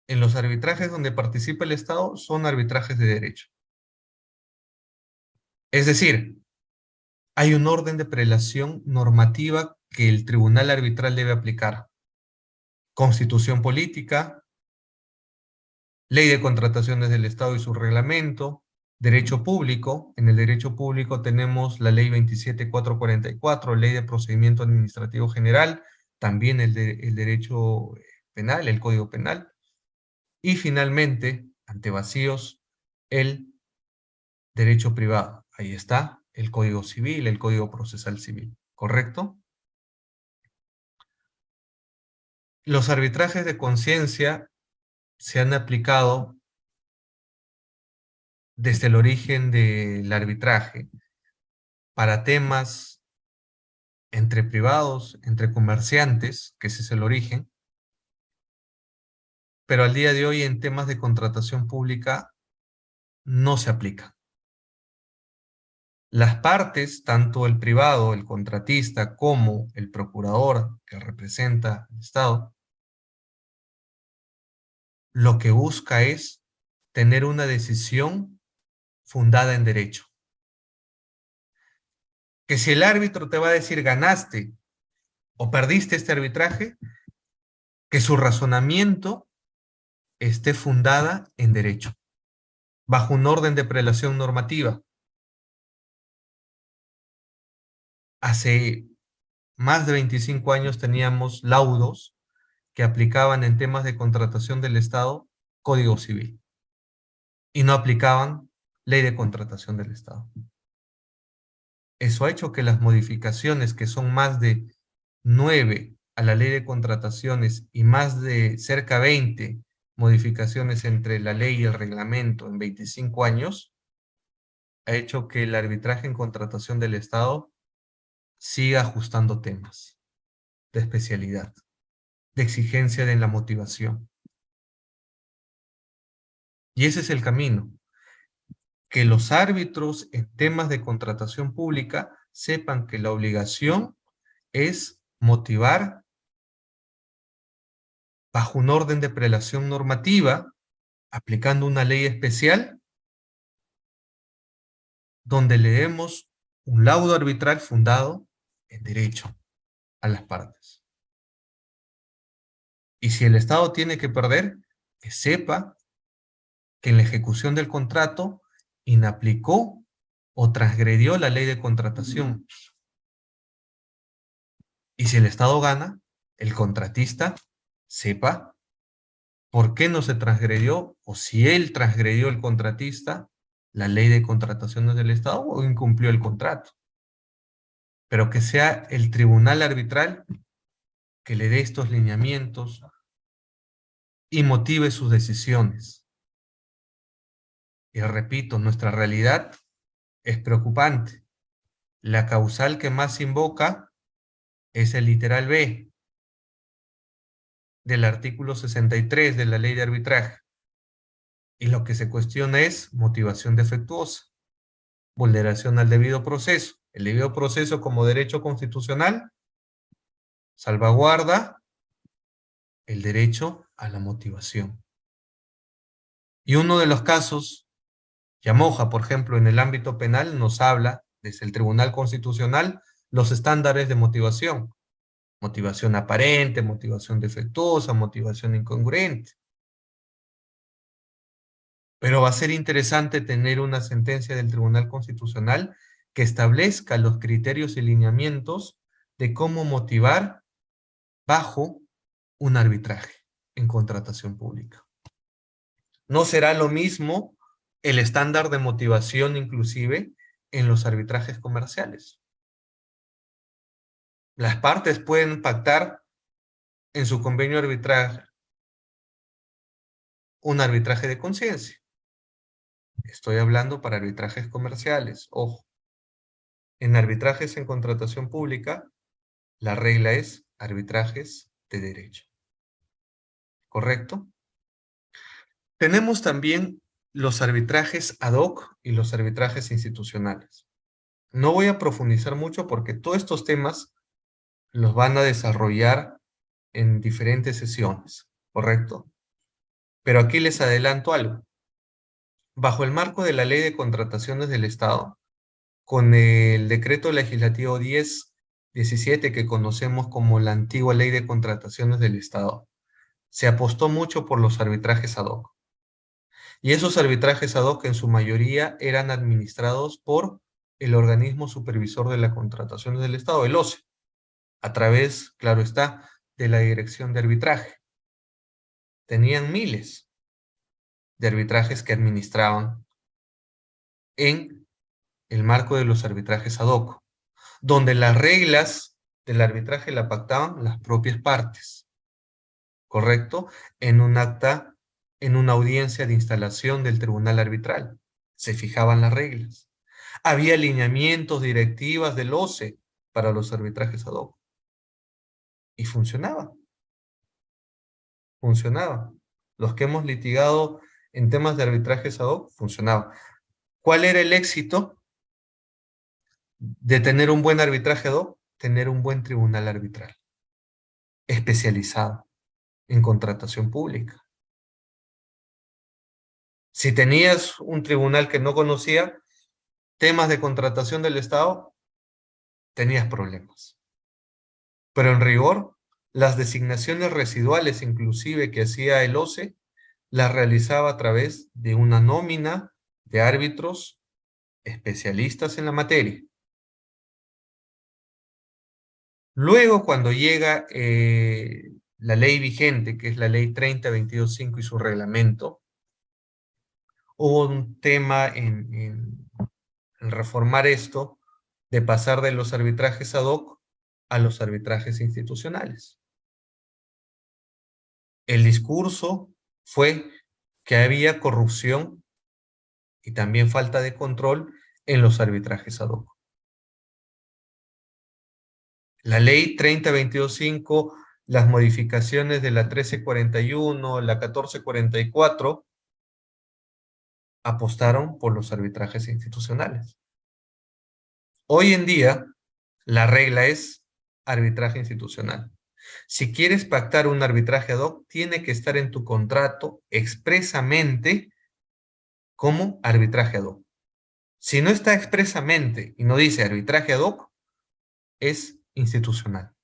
En los arbitrajes donde participa el Estado son arbitrajes de derecho. Es decir, hay un orden de prelación normativa que el tribunal arbitral debe aplicar. Constitución política, ley de contrataciones del Estado y su reglamento, derecho público. En el derecho público tenemos la ley 27444, ley de procedimiento administrativo general, también el derecho penal, el código penal. Y finalmente, ante vacíos, el derecho privado. Ahí está el Código Civil, el Código Procesal Civil, ¿correcto? Los arbitrajes de conciencia se han aplicado desde el origen del arbitraje para temas entre privados, entre comerciantes, que ese es el origen, pero al día de hoy en temas de contratación pública no se aplica. Las partes, tanto el privado, el contratista, como el procurador que representa al Estado, lo que busca es tener una decisión fundada en derecho. Que si el árbitro te va a decir ganaste o perdiste este arbitraje, que su razonamiento esté fundada en derecho, bajo un orden de prelación normativa. Hace más de 25 años teníamos laudos que aplicaban en temas de contratación del Estado Código Civil y no aplicaban Ley de Contratación del Estado. Eso ha hecho que las modificaciones, que son más de 9 a la Ley de Contrataciones y más de cerca de 20 modificaciones entre la ley y el reglamento en 25 años, ha hecho que el arbitraje en contratación del Estado siga ajustando temas de especialidad, de exigencia en la motivación. Y ese es el camino, que los árbitros en temas de contratación pública sepan que la obligación es motivar bajo un orden de prelación normativa, aplicando una ley especial, donde le demos un laudo arbitral fundado en derecho a las partes. Y si el Estado tiene que perder, que sepa que en la ejecución del contrato inaplicó o transgredió la ley de contratación. Y si el Estado gana, el contratista sepa por qué no se transgredió, o si él transgredió el contratista, la ley de contrataciones del Estado, o incumplió el contrato. Pero que sea el tribunal arbitral que le dé estos lineamientos y motive sus decisiones. Y repito, nuestra realidad es preocupante. La causal que más invoca es el literal B del artículo 63 de la ley de arbitraje. Y lo que se cuestiona es motivación defectuosa, vulneración al debido proceso. El debido proceso como derecho constitucional salvaguarda el derecho a la motivación. Y uno de los casos, Yamoja, por ejemplo, en el ámbito penal, nos habla, desde el Tribunal Constitucional, los estándares de motivación. Motivación aparente, motivación defectuosa, motivación incongruente. Pero va a ser interesante tener una sentencia del Tribunal Constitucional que establezca los criterios y lineamientos de cómo motivar bajo un arbitraje en contratación pública. No será lo mismo el estándar de motivación inclusive en los arbitrajes comerciales. Las partes pueden pactar en su convenio arbitral un arbitraje de conciencia. Estoy hablando para arbitrajes comerciales, ojo. En arbitrajes en contratación pública, la regla es arbitrajes de derecho. ¿Correcto? Tenemos también los arbitrajes ad hoc y los arbitrajes institucionales. No voy a profundizar mucho porque todos estos temas los van a desarrollar en diferentes sesiones, ¿correcto? Pero aquí les adelanto algo. Bajo el marco de la Ley de Contrataciones del Estado, con el Decreto Legislativo 1017 que conocemos como la antigua Ley de Contrataciones del Estado, se apostó mucho por los arbitrajes ad hoc. Y esos arbitrajes ad hoc en su mayoría eran administrados por el organismo supervisor de las contrataciones del Estado, el OCE, a través, claro está, de la Dirección de Arbitraje. Tenían miles de arbitrajes que administraban en el marco de los arbitrajes ad hoc, donde las reglas del arbitraje la pactaban las propias partes, ¿correcto? En un acta, en una audiencia de instalación del tribunal arbitral, se fijaban las reglas. Había lineamientos, directivas del OCE para los arbitrajes ad hoc. Y funcionaba. Funcionaba. Los que hemos litigado en temas de arbitrajes ad hoc, funcionaba. ¿Cuál era el éxito de tener un buen arbitraje ad hoc? Tener un buen tribunal arbitral, especializado en contratación pública. Si tenías un tribunal que no conocía temas de contratación del Estado, tenías problemas. Pero en rigor, las designaciones residuales inclusive que hacía el OCE, las realizaba a través de una nómina de árbitros especialistas en la materia. Luego, cuando llega la ley vigente, que es la ley 3022.5 y su reglamento, hubo un tema en reformar esto, de pasar de los arbitrajes ad hoc a los arbitrajes institucionales. El discurso fue que había corrupción y también falta de control en los arbitrajes ad hoc. La ley 3022.5, las modificaciones de la 1341, la 1444, apostaron por los arbitrajes institucionales. Hoy en día, la regla es arbitraje institucional. Si quieres pactar un arbitraje ad hoc, tiene que estar en tu contrato expresamente como arbitraje ad hoc. Si no está expresamente y no dice arbitraje ad hoc, es institucional.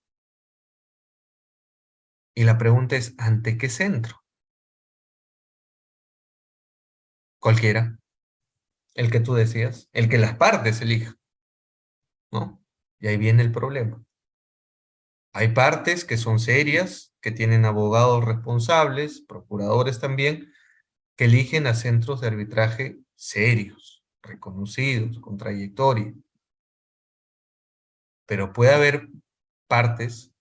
Y la pregunta es, ¿ante qué centro? Cualquiera, el que tú decías, el que las partes elijan, ¿no? Y ahí viene el problema. Hay partes que son serias, que tienen abogados responsables, procuradores también, que eligen a centros de arbitraje serios, reconocidos, con trayectoria. Pero puede haber partes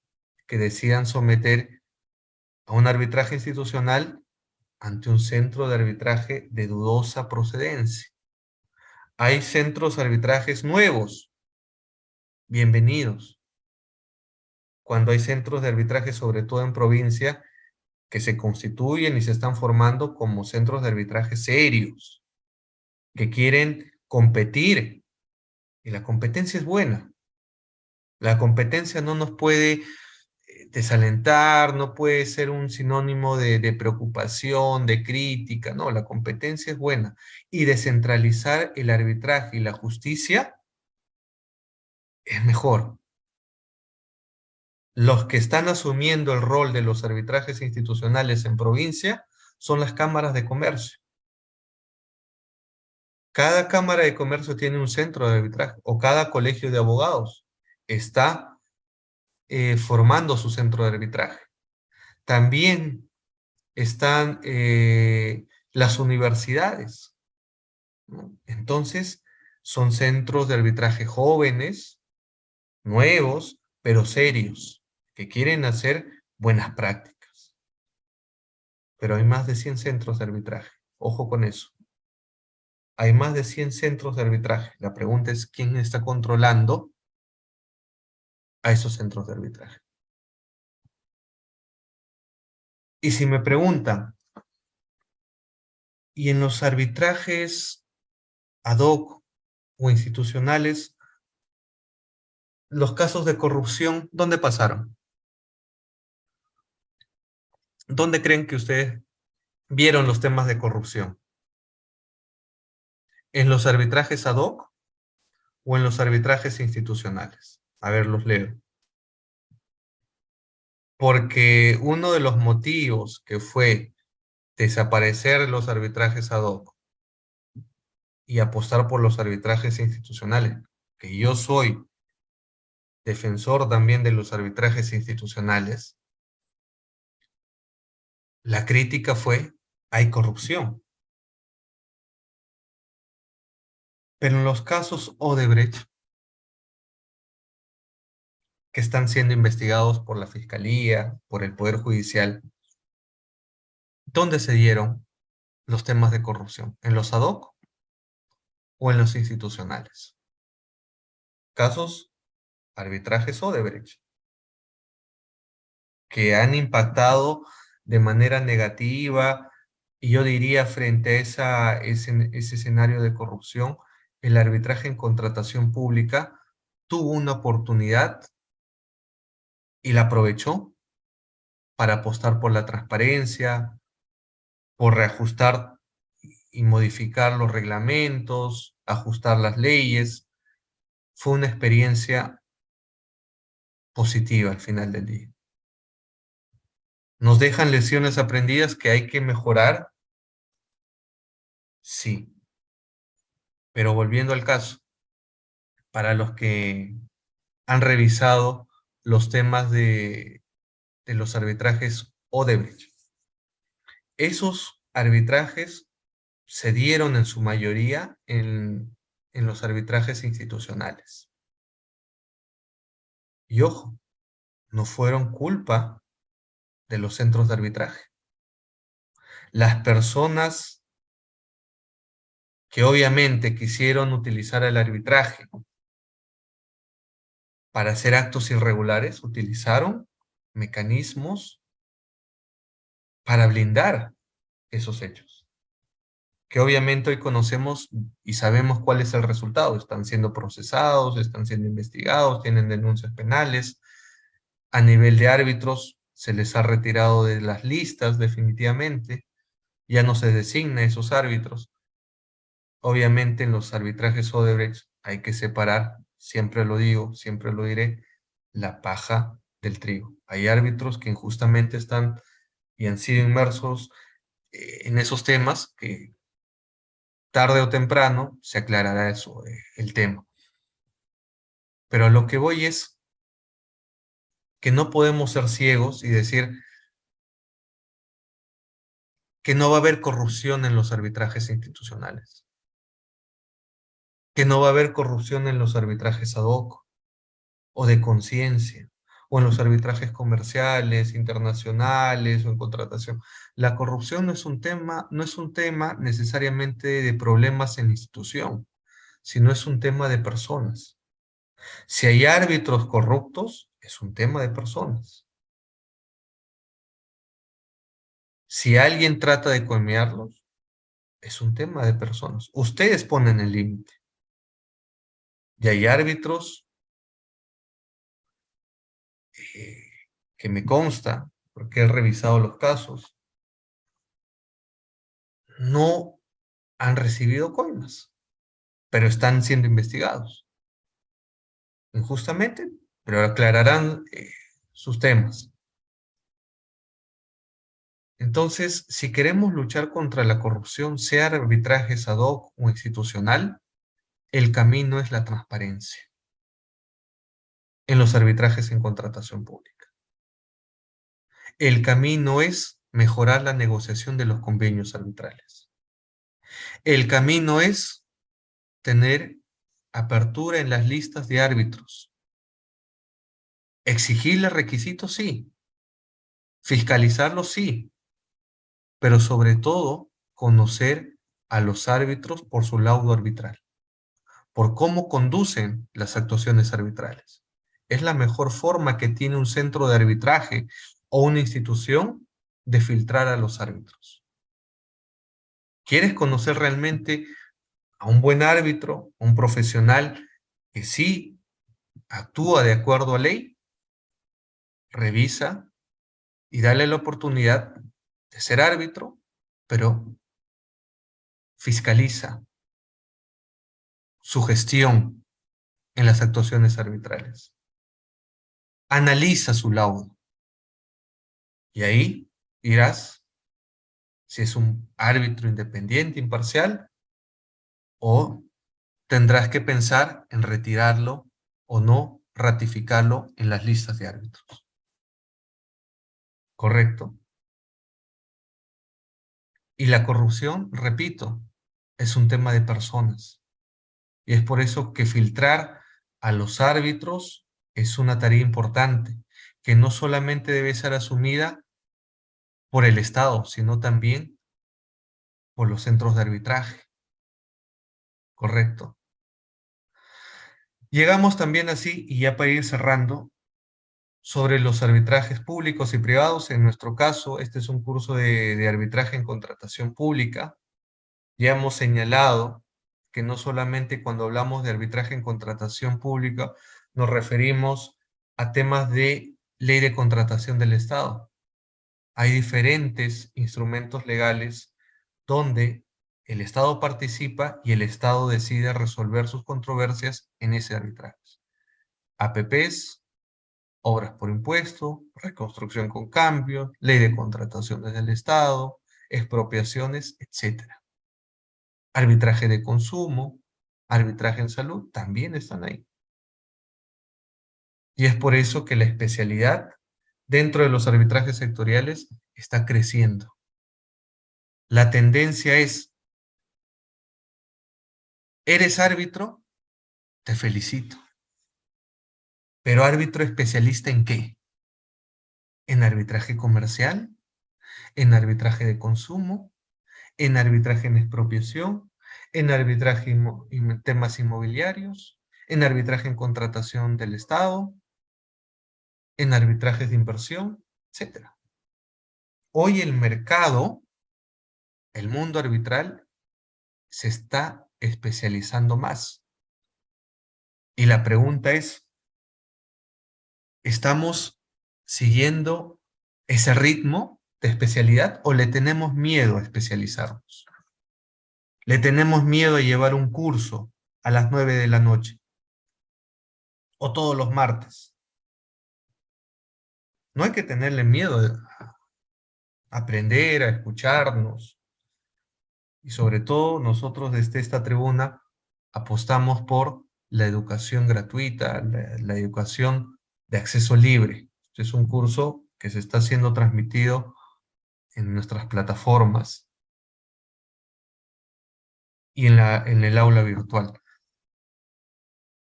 que decidan someter a un arbitraje institucional ante un centro de arbitraje de dudosa procedencia. Hay centros de arbitrajes nuevos, bienvenidos. Cuando hay centros de arbitraje, sobre todo en provincia, que se constituyen y se están formando como centros de arbitraje serios, que quieren competir, y la competencia es buena. La competencia no nos puede desalentar, no puede ser un sinónimo de preocupación, de crítica, no, la competencia es buena. Y descentralizar el arbitraje y la justicia es mejor. Los que están asumiendo el rol de los arbitrajes institucionales en provincia son las cámaras de comercio. Cada cámara de comercio tiene un centro de arbitraje, o cada colegio de abogados está formando su centro de arbitraje. También están las universidades, ¿no? Entonces, son centros de arbitraje jóvenes, nuevos, pero serios, que quieren hacer buenas prácticas. Pero hay más de 100 centros de arbitraje. Ojo con eso. Hay más de 100 centros de arbitraje. La pregunta es, ¿quién está controlando a esos centros de arbitraje? Y si me preguntan, ¿y en los arbitrajes ad hoc o institucionales, los casos de corrupción, dónde pasaron? ¿Dónde creen que ustedes vieron los temas de corrupción? ¿En los arbitrajes ad hoc o en los arbitrajes institucionales? A ver, los leo. Porque uno de los motivos que fue desaparecer los arbitrajes ad hoc y apostar por los arbitrajes institucionales, que yo soy defensor también de los arbitrajes institucionales, la crítica fue, hay corrupción. Pero en los casos Odebrecht, que están siendo investigados por la Fiscalía, por el Poder Judicial, ¿dónde se dieron los temas de corrupción? ¿En los ad hoc o en los institucionales? Casos, arbitrajes Odebrecht, que han impactado de manera negativa, y yo diría frente a ese escenario de corrupción, el arbitraje en contratación pública tuvo una oportunidad y la aprovechó para apostar por la transparencia, por reajustar y modificar los reglamentos, ajustar las leyes. Fue una experiencia positiva al final del día. ¿Nos dejan lecciones aprendidas que hay que mejorar? Sí. Pero volviendo al caso, para los que han revisado los temas de los arbitrajes Odebrecht, esos arbitrajes se dieron en su mayoría en los arbitrajes institucionales. Y ojo, no fueron culpa de los centros de arbitraje. Las personas que obviamente quisieron utilizar el arbitraje para hacer actos irregulares, utilizaron mecanismos para blindar esos hechos, que obviamente hoy conocemos y sabemos cuál es el resultado. Están siendo procesados, están siendo investigados, tienen denuncias penales. A nivel de árbitros, se les ha retirado de las listas definitivamente, ya no se designa esos árbitros. Obviamente en los arbitrajes Odebrecht hay que separar, siempre lo digo, siempre lo diré, la paja del trigo. Hay árbitros que injustamente están y han sido inmersos en esos temas que tarde o temprano se aclarará eso, el tema. Pero a lo que voy es que no podemos ser ciegos y decir que no va a haber corrupción en los arbitrajes institucionales, que no va a haber corrupción en los arbitrajes ad hoc o de conciencia, o en los arbitrajes comerciales, internacionales o en contratación. La corrupción no es un tema necesariamente de problemas en la institución, sino es un tema de personas. Si hay árbitros corruptos, es un tema de personas. Si alguien trata de coimearlos, es un tema de personas. Ustedes ponen el límite. Y hay árbitros eh, que me consta, porque he revisado los casos, no han recibido coimas, pero están siendo investigados injustamente, pero aclararán sus temas. Entonces, si queremos luchar contra la corrupción, sea arbitrajes ad hoc o institucional, el camino es la transparencia en los arbitrajes en contratación pública. El camino es mejorar la negociación de los convenios arbitrales. El camino es tener apertura en las listas de árbitros. Exigirles requisitos, sí. Fiscalizarlos, sí. Pero sobre todo, conocer a los árbitros por su laudo arbitral, por cómo conducen las actuaciones arbitrales. Es la mejor forma que tiene un centro de arbitraje o una institución de filtrar a los árbitros. ¿Quieres conocer realmente a un buen árbitro, un profesional que sí actúa de acuerdo a ley? Revisa y dale la oportunidad de ser árbitro, pero fiscaliza su gestión en las actuaciones arbitrales. Analiza su laudo y ahí dirás si es un árbitro independiente, imparcial, o tendrás que pensar en retirarlo o no ratificarlo en las listas de árbitros. ¿Correcto? Y la corrupción, repito, es un tema de personas. Y es por eso que filtrar a los árbitros es una tarea importante, que no solamente debe ser asumida por el Estado, sino también por los centros de arbitraje. ¿Correcto? Llegamos también así, y ya para ir cerrando, sobre los arbitrajes públicos y privados. En nuestro caso, este es un curso de arbitraje en contratación pública. Ya hemos señalado que no solamente cuando hablamos de arbitraje en contratación pública nos referimos a temas de ley de contratación del Estado. Hay diferentes instrumentos legales donde el Estado participa y el Estado decide resolver sus controversias en ese arbitraje. APPs, obras por impuesto, reconstrucción con cambio, ley de contrataciones del Estado, expropiaciones, etc. Arbitraje de consumo, arbitraje en salud, también están ahí. Y es por eso que la especialidad dentro de los arbitrajes sectoriales está creciendo. La tendencia es, ¿eres árbitro? Te felicito. ¿Pero árbitro especialista en qué? ¿En arbitraje comercial? ¿En arbitraje de consumo? ¿En arbitraje en expropiación? ¿En arbitraje en temas inmobiliarios? ¿En arbitraje en contratación del Estado? ¿En arbitrajes de inversión? Etcétera. Hoy el mercado, el mundo arbitral, se está especializando más. Y la pregunta es, ¿estamos siguiendo ese ritmo de especialidad o le tenemos miedo a especializarnos? ¿Le tenemos miedo a llevar un curso a las 9 de la noche o todos los martes? No hay que tenerle miedo a aprender, a escucharnos. Y sobre todo nosotros desde esta tribuna apostamos por la educación gratuita, la educación de acceso libre. Este es un curso que se está siendo transmitido en nuestras plataformas y en el aula virtual.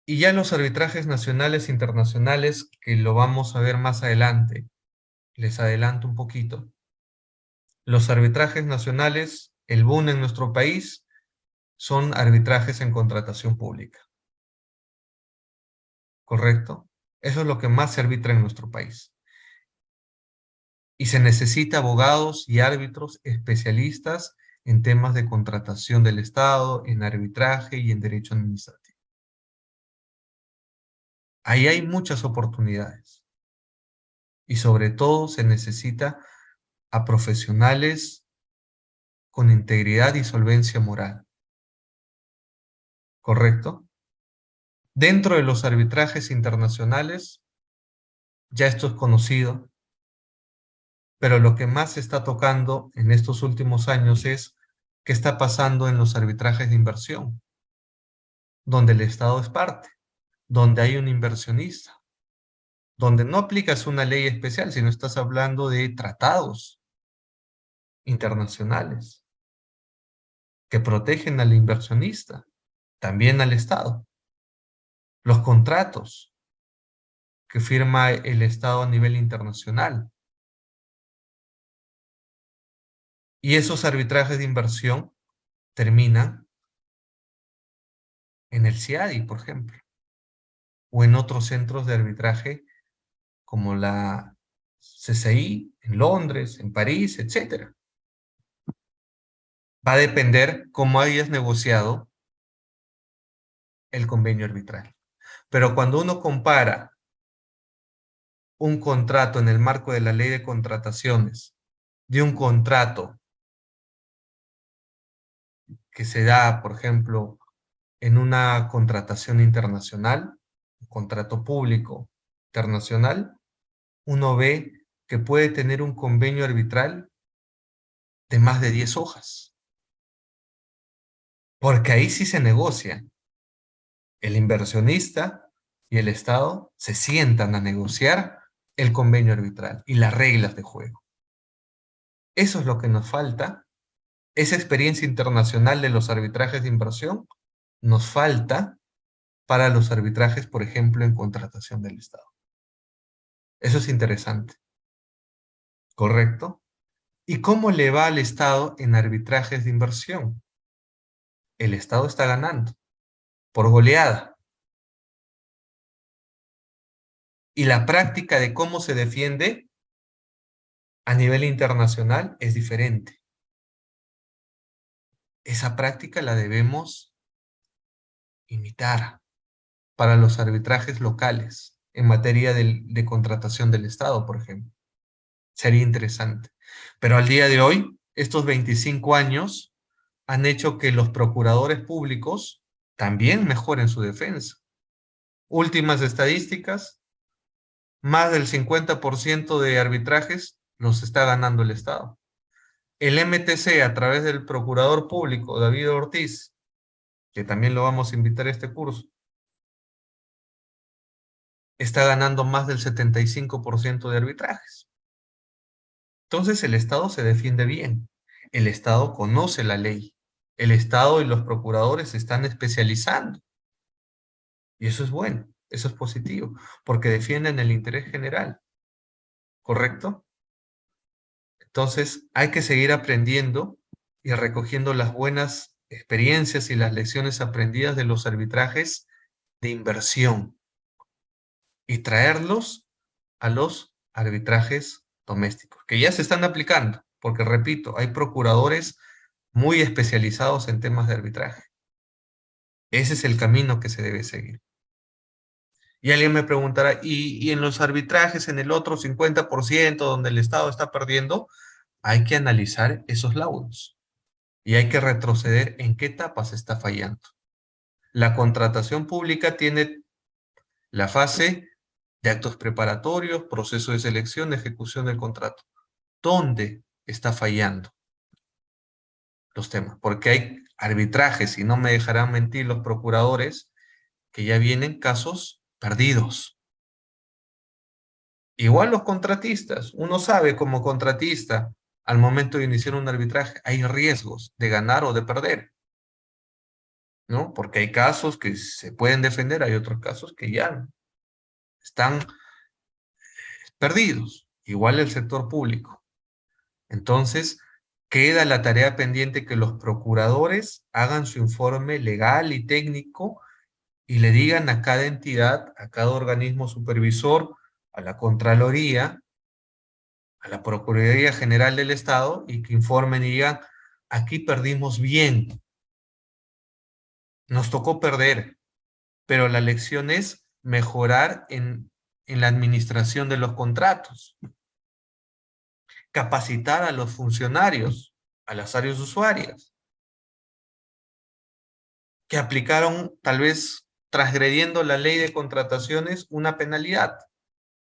Y ya los arbitrajes nacionales e internacionales, que lo vamos a ver más adelante, les adelanto un poquito. Los arbitrajes nacionales, el boom en nuestro país, son arbitrajes en contratación pública. ¿Correcto? Eso es lo que más se arbitra en nuestro país. Y se necesita abogados y árbitros especialistas en temas de contratación del Estado, en arbitraje y en derecho administrativo. Ahí hay muchas oportunidades. Y sobre todo se necesita a profesionales con integridad y solvencia moral. ¿Correcto? Dentro de los arbitrajes internacionales, ya esto es conocido, pero lo que más se está tocando en estos últimos años es qué está pasando en los arbitrajes de inversión, donde el Estado es parte, donde hay un inversionista, donde no aplicas una ley especial, sino estás hablando de tratados internacionales que protegen al inversionista, también al Estado. Los contratos que firma el Estado a nivel internacional. Y esos arbitrajes de inversión terminan en el CIADI, por ejemplo, o en otros centros de arbitraje como la CCI, en Londres, en París, etc. Va a depender cómo hayas negociado el convenio arbitral. Pero cuando uno compara un contrato en el marco de la ley de contrataciones, de un contrato que se da, por ejemplo, en una contratación internacional, un contrato público internacional, uno ve que puede tener un convenio arbitral de más de 10 hojas. Porque ahí sí se negocia. El inversionista y el Estado se sientan a negociar el convenio arbitral y las reglas de juego. Eso es lo que nos falta. Esa experiencia internacional de los arbitrajes de inversión nos falta para los arbitrajes, por ejemplo, en contratación del Estado. Eso es interesante. ¿Correcto? ¿Y cómo le va al Estado en arbitrajes de inversión? El Estado está ganando por goleada. Y la práctica de cómo se defiende a nivel internacional es diferente. Esa práctica la debemos imitar para los arbitrajes locales en materia de contratación del Estado, por ejemplo. Sería interesante. Pero al día de hoy, estos 25 años han hecho que los procuradores públicos también mejoren su defensa. Últimas estadísticas, más del 50% de arbitrajes los está ganando el Estado. El MTC, a través del procurador público David Ortiz, que también lo vamos a invitar a este curso, está ganando más del 75% de arbitrajes. Entonces el Estado se defiende bien. El Estado conoce la ley. El Estado y los procuradores se están especializando. Y eso es bueno, eso es positivo, porque defienden el interés general. ¿Correcto? Entonces hay que seguir aprendiendo y recogiendo las buenas experiencias y las lecciones aprendidas de los arbitrajes de inversión y traerlos a los arbitrajes domésticos, que ya se están aplicando, porque repito, hay procuradores muy especializados en temas de arbitraje. Ese es el camino que se debe seguir. Y alguien me preguntará, ¿y en los arbitrajes, en el otro 50% donde el Estado está perdiendo? Hay que analizar esos laudos y hay que retroceder en qué etapa se está fallando. La contratación pública tiene la fase de actos preparatorios, proceso de selección, ejecución del contrato. ¿Dónde está fallando? los temas, porque hay arbitrajes, y no me dejarán mentir los procuradores, que ya vienen casos perdidos. Igual los contratistas, uno sabe como contratista, al momento de iniciar un arbitraje, hay riesgos de ganar o de perder, ¿no? Porque hay casos que se pueden defender, hay otros casos que ya están perdidos, igual el sector público. Entonces, queda la tarea pendiente que los procuradores hagan su informe legal y técnico y le digan a cada entidad, a cada organismo supervisor, a la Contraloría, a la Procuraduría General del Estado, y que informen y digan, aquí perdimos bien, nos tocó perder, pero la lección es mejorar en la administración de los contratos, capacitar a los funcionarios, a las áreas usuarias, que aplicaron, tal vez transgrediendo la ley de contrataciones, una penalidad,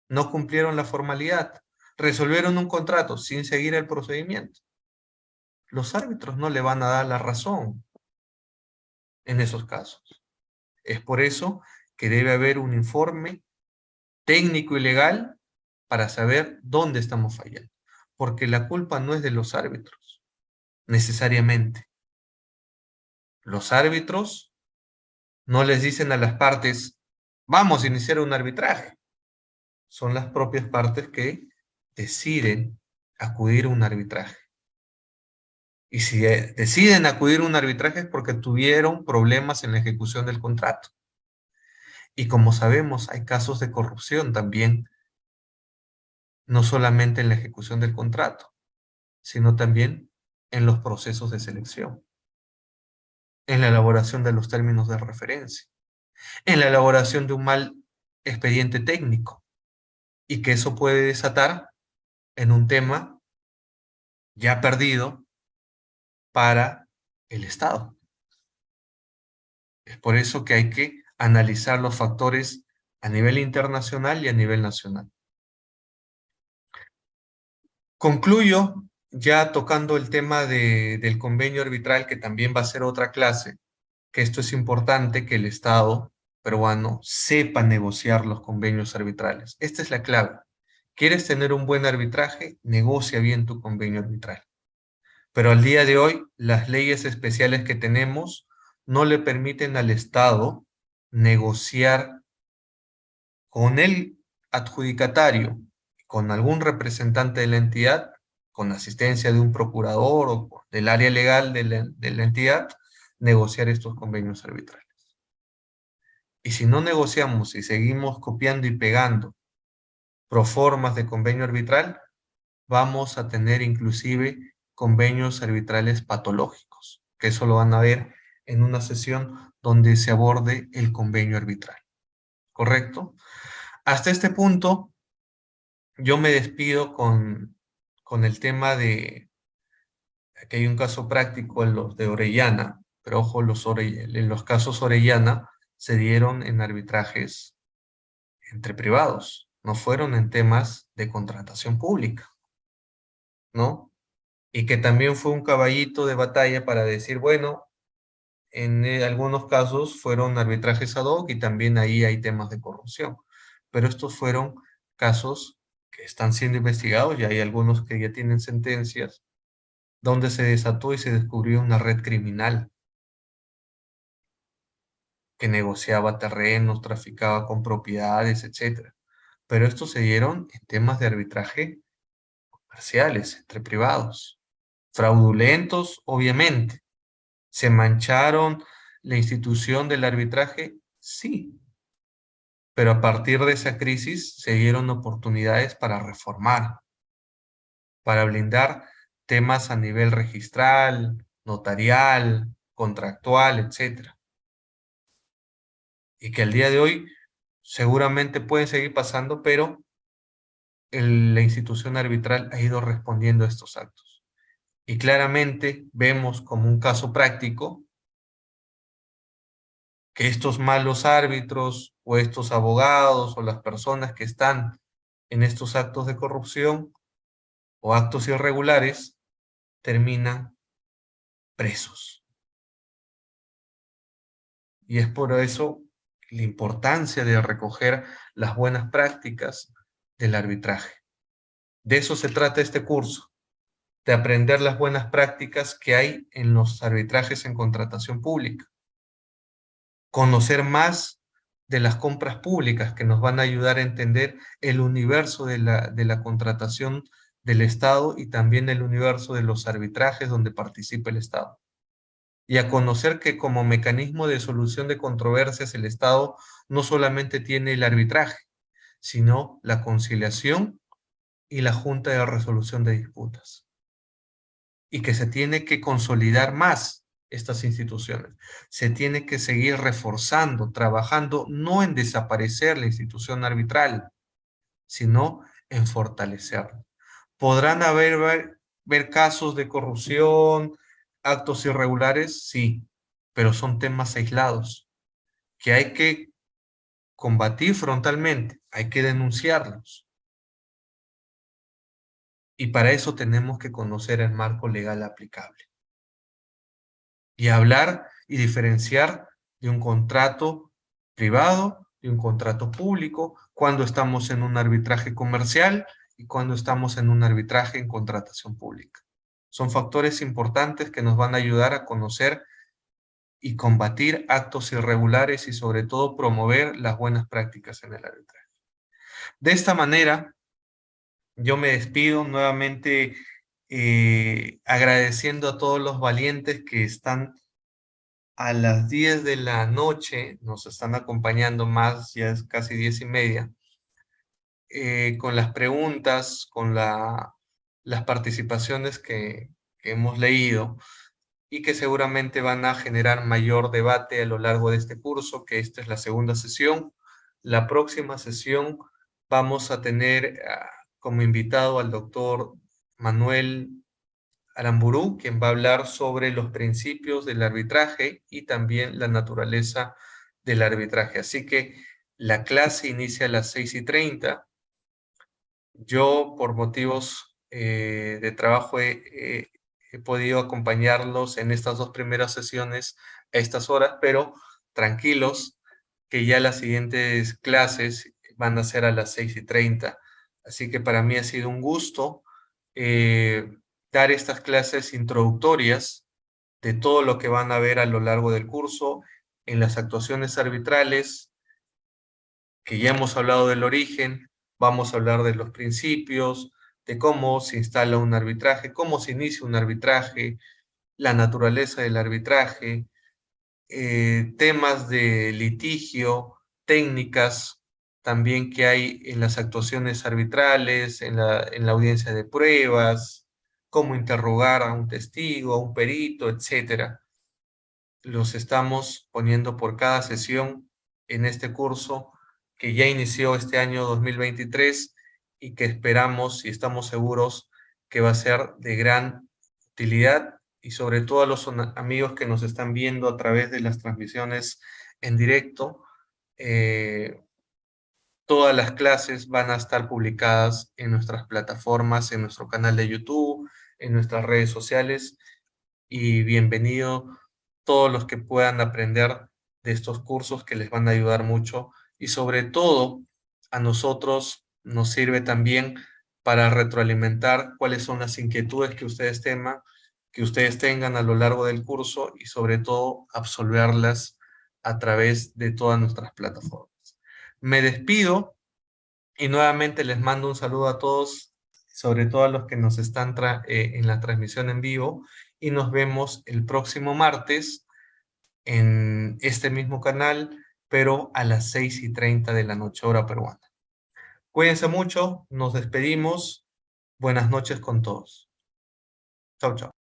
no cumplieron la formalidad, resolvieron un contrato sin seguir el procedimiento. Los árbitros no le van a dar la razón en esos casos. Es por eso que debe haber un informe técnico y legal para saber dónde estamos fallando. Porque la culpa no es de los árbitros, necesariamente. Los árbitros no les dicen a las partes, vamos a iniciar un arbitraje. Son las propias partes que deciden acudir a un arbitraje. Y si deciden acudir a un arbitraje es porque tuvieron problemas en la ejecución del contrato. Y como sabemos, hay casos de corrupción también, no solamente en la ejecución del contrato, sino también en los procesos de selección, en la elaboración de los términos de referencia, en la elaboración de un mal expediente técnico, y que eso puede desatar en un tema ya perdido para el Estado. Es por eso que hay que analizar los factores a nivel internacional y a nivel nacional. Concluyo ya tocando el tema del convenio arbitral, que también va a ser otra clase, que esto es importante que el Estado peruano sepa negociar los convenios arbitrales. Esta es la clave. ¿Quieres tener un buen arbitraje? Negocia bien tu convenio arbitral. Pero al día de hoy, las leyes especiales que tenemos no le permiten al Estado negociar con el adjudicatario, con algún representante de la entidad, con asistencia de un procurador o del área legal de la entidad, negociar estos convenios arbitrales. Y si no negociamos y seguimos copiando y pegando proformas de convenio arbitral, vamos a tener inclusive convenios arbitrales patológicos, que eso lo van a ver en una sesión donde se aborde el convenio arbitral. ¿Correcto? Hasta este punto, yo me despido con el tema de que hay un caso práctico en los de Orellana, pero ojo, en los casos Orellana se dieron en arbitrajes entre privados, no fueron en temas de contratación pública, ¿no? Y que también fue un caballito de batalla para decir, bueno, en algunos casos fueron arbitrajes ad hoc y también ahí hay temas de corrupción, pero estos fueron casos que están siendo investigados y hay algunos que ya tienen sentencias donde se desató y se descubrió una red criminal que negociaba terrenos, traficaba con propiedades, etcétera. Pero estos se dieron en temas de arbitraje comerciales, entre privados. Fraudulentos, obviamente. ¿Se mancharon la institución del arbitraje? Sí. Pero a partir de esa crisis se dieron oportunidades para reformar, para blindar temas a nivel registral, notarial, contractual, etcétera. Y que al día de hoy seguramente pueden seguir pasando, pero la institución arbitral ha ido respondiendo a estos actos. Y claramente vemos como un caso práctico que estos malos árbitros o estos abogados o las personas que están en estos actos de corrupción o actos irregulares terminan presos. Y es por eso la importancia de recoger las buenas prácticas del arbitraje. De eso se trata este curso, de aprender las buenas prácticas que hay en los arbitrajes en contratación pública. Conocer más de las compras públicas que nos van a ayudar a entender el universo de la contratación del Estado y también el universo de los arbitrajes donde participa el Estado. Y a conocer que como mecanismo de solución de controversias el Estado no solamente tiene el arbitraje, sino la conciliación y la Junta de Resolución de Disputas. Y que se tiene que consolidar más estas instituciones. Se tiene que seguir reforzando, trabajando no en desaparecer la institución arbitral, sino en fortalecerla. ¿Podrán ver casos de corrupción, actos irregulares? Sí, pero son temas aislados que hay que combatir frontalmente, hay que denunciarlos. Y para eso tenemos que conocer el marco legal aplicable. Y hablar y diferenciar de un contrato privado, de un contrato público, cuando estamos en un arbitraje comercial y cuando estamos en un arbitraje en contratación pública. Son factores importantes que nos van a ayudar a conocer y combatir actos irregulares y sobre todo promover las buenas prácticas en el arbitraje. De esta manera, yo me despido nuevamente agradeciendo a todos los valientes que están a las 10 de la noche, nos están acompañando más, ya es casi 10:30, con las preguntas, con las participaciones que hemos leído y que seguramente van a generar mayor debate a lo largo de este curso, que esta es la segunda sesión. La próxima sesión vamos a tener como invitado al doctor Manuel Aramburú, quien va a hablar sobre los principios del arbitraje y también la naturaleza del arbitraje. Así que la clase inicia a las 6:30. Yo, por motivos de trabajo, he podido acompañarlos en estas dos primeras sesiones a estas horas, pero tranquilos, que ya las siguientes clases van a ser a las 6:30. Así que para mí ha sido un gusto dar estas clases introductorias de todo lo que van a ver a lo largo del curso en las actuaciones arbitrales, que ya hemos hablado del origen, vamos a hablar de los principios, de cómo se instala un arbitraje, cómo se inicia un arbitraje, la naturaleza del arbitraje, temas de litigio, técnicas también que hay en las actuaciones arbitrales, en la audiencia de pruebas, cómo interrogar a un testigo, a un perito, etc. Los estamos poniendo por cada sesión en este curso que ya inició este año 2023 y que esperamos y estamos seguros que va a ser de gran utilidad, y sobre todo a los amigos que nos están viendo a través de las transmisiones en directo. Todas las clases van a estar publicadas en nuestras plataformas, en nuestro canal de YouTube, en nuestras redes sociales, y bienvenido todos los que puedan aprender de estos cursos que les van a ayudar mucho, y sobre todo a nosotros nos sirve también para retroalimentar cuáles son las inquietudes que ustedes tengan a lo largo del curso, y sobre todo absolverlas a través de todas nuestras plataformas. Me despido y nuevamente les mando un saludo a todos, sobre todo a los que nos están en la transmisión en vivo, y nos vemos el próximo martes en este mismo canal, pero a las 6:30 de la noche, hora peruana. Cuídense mucho, nos despedimos. Buenas noches con todos. Chau, chau.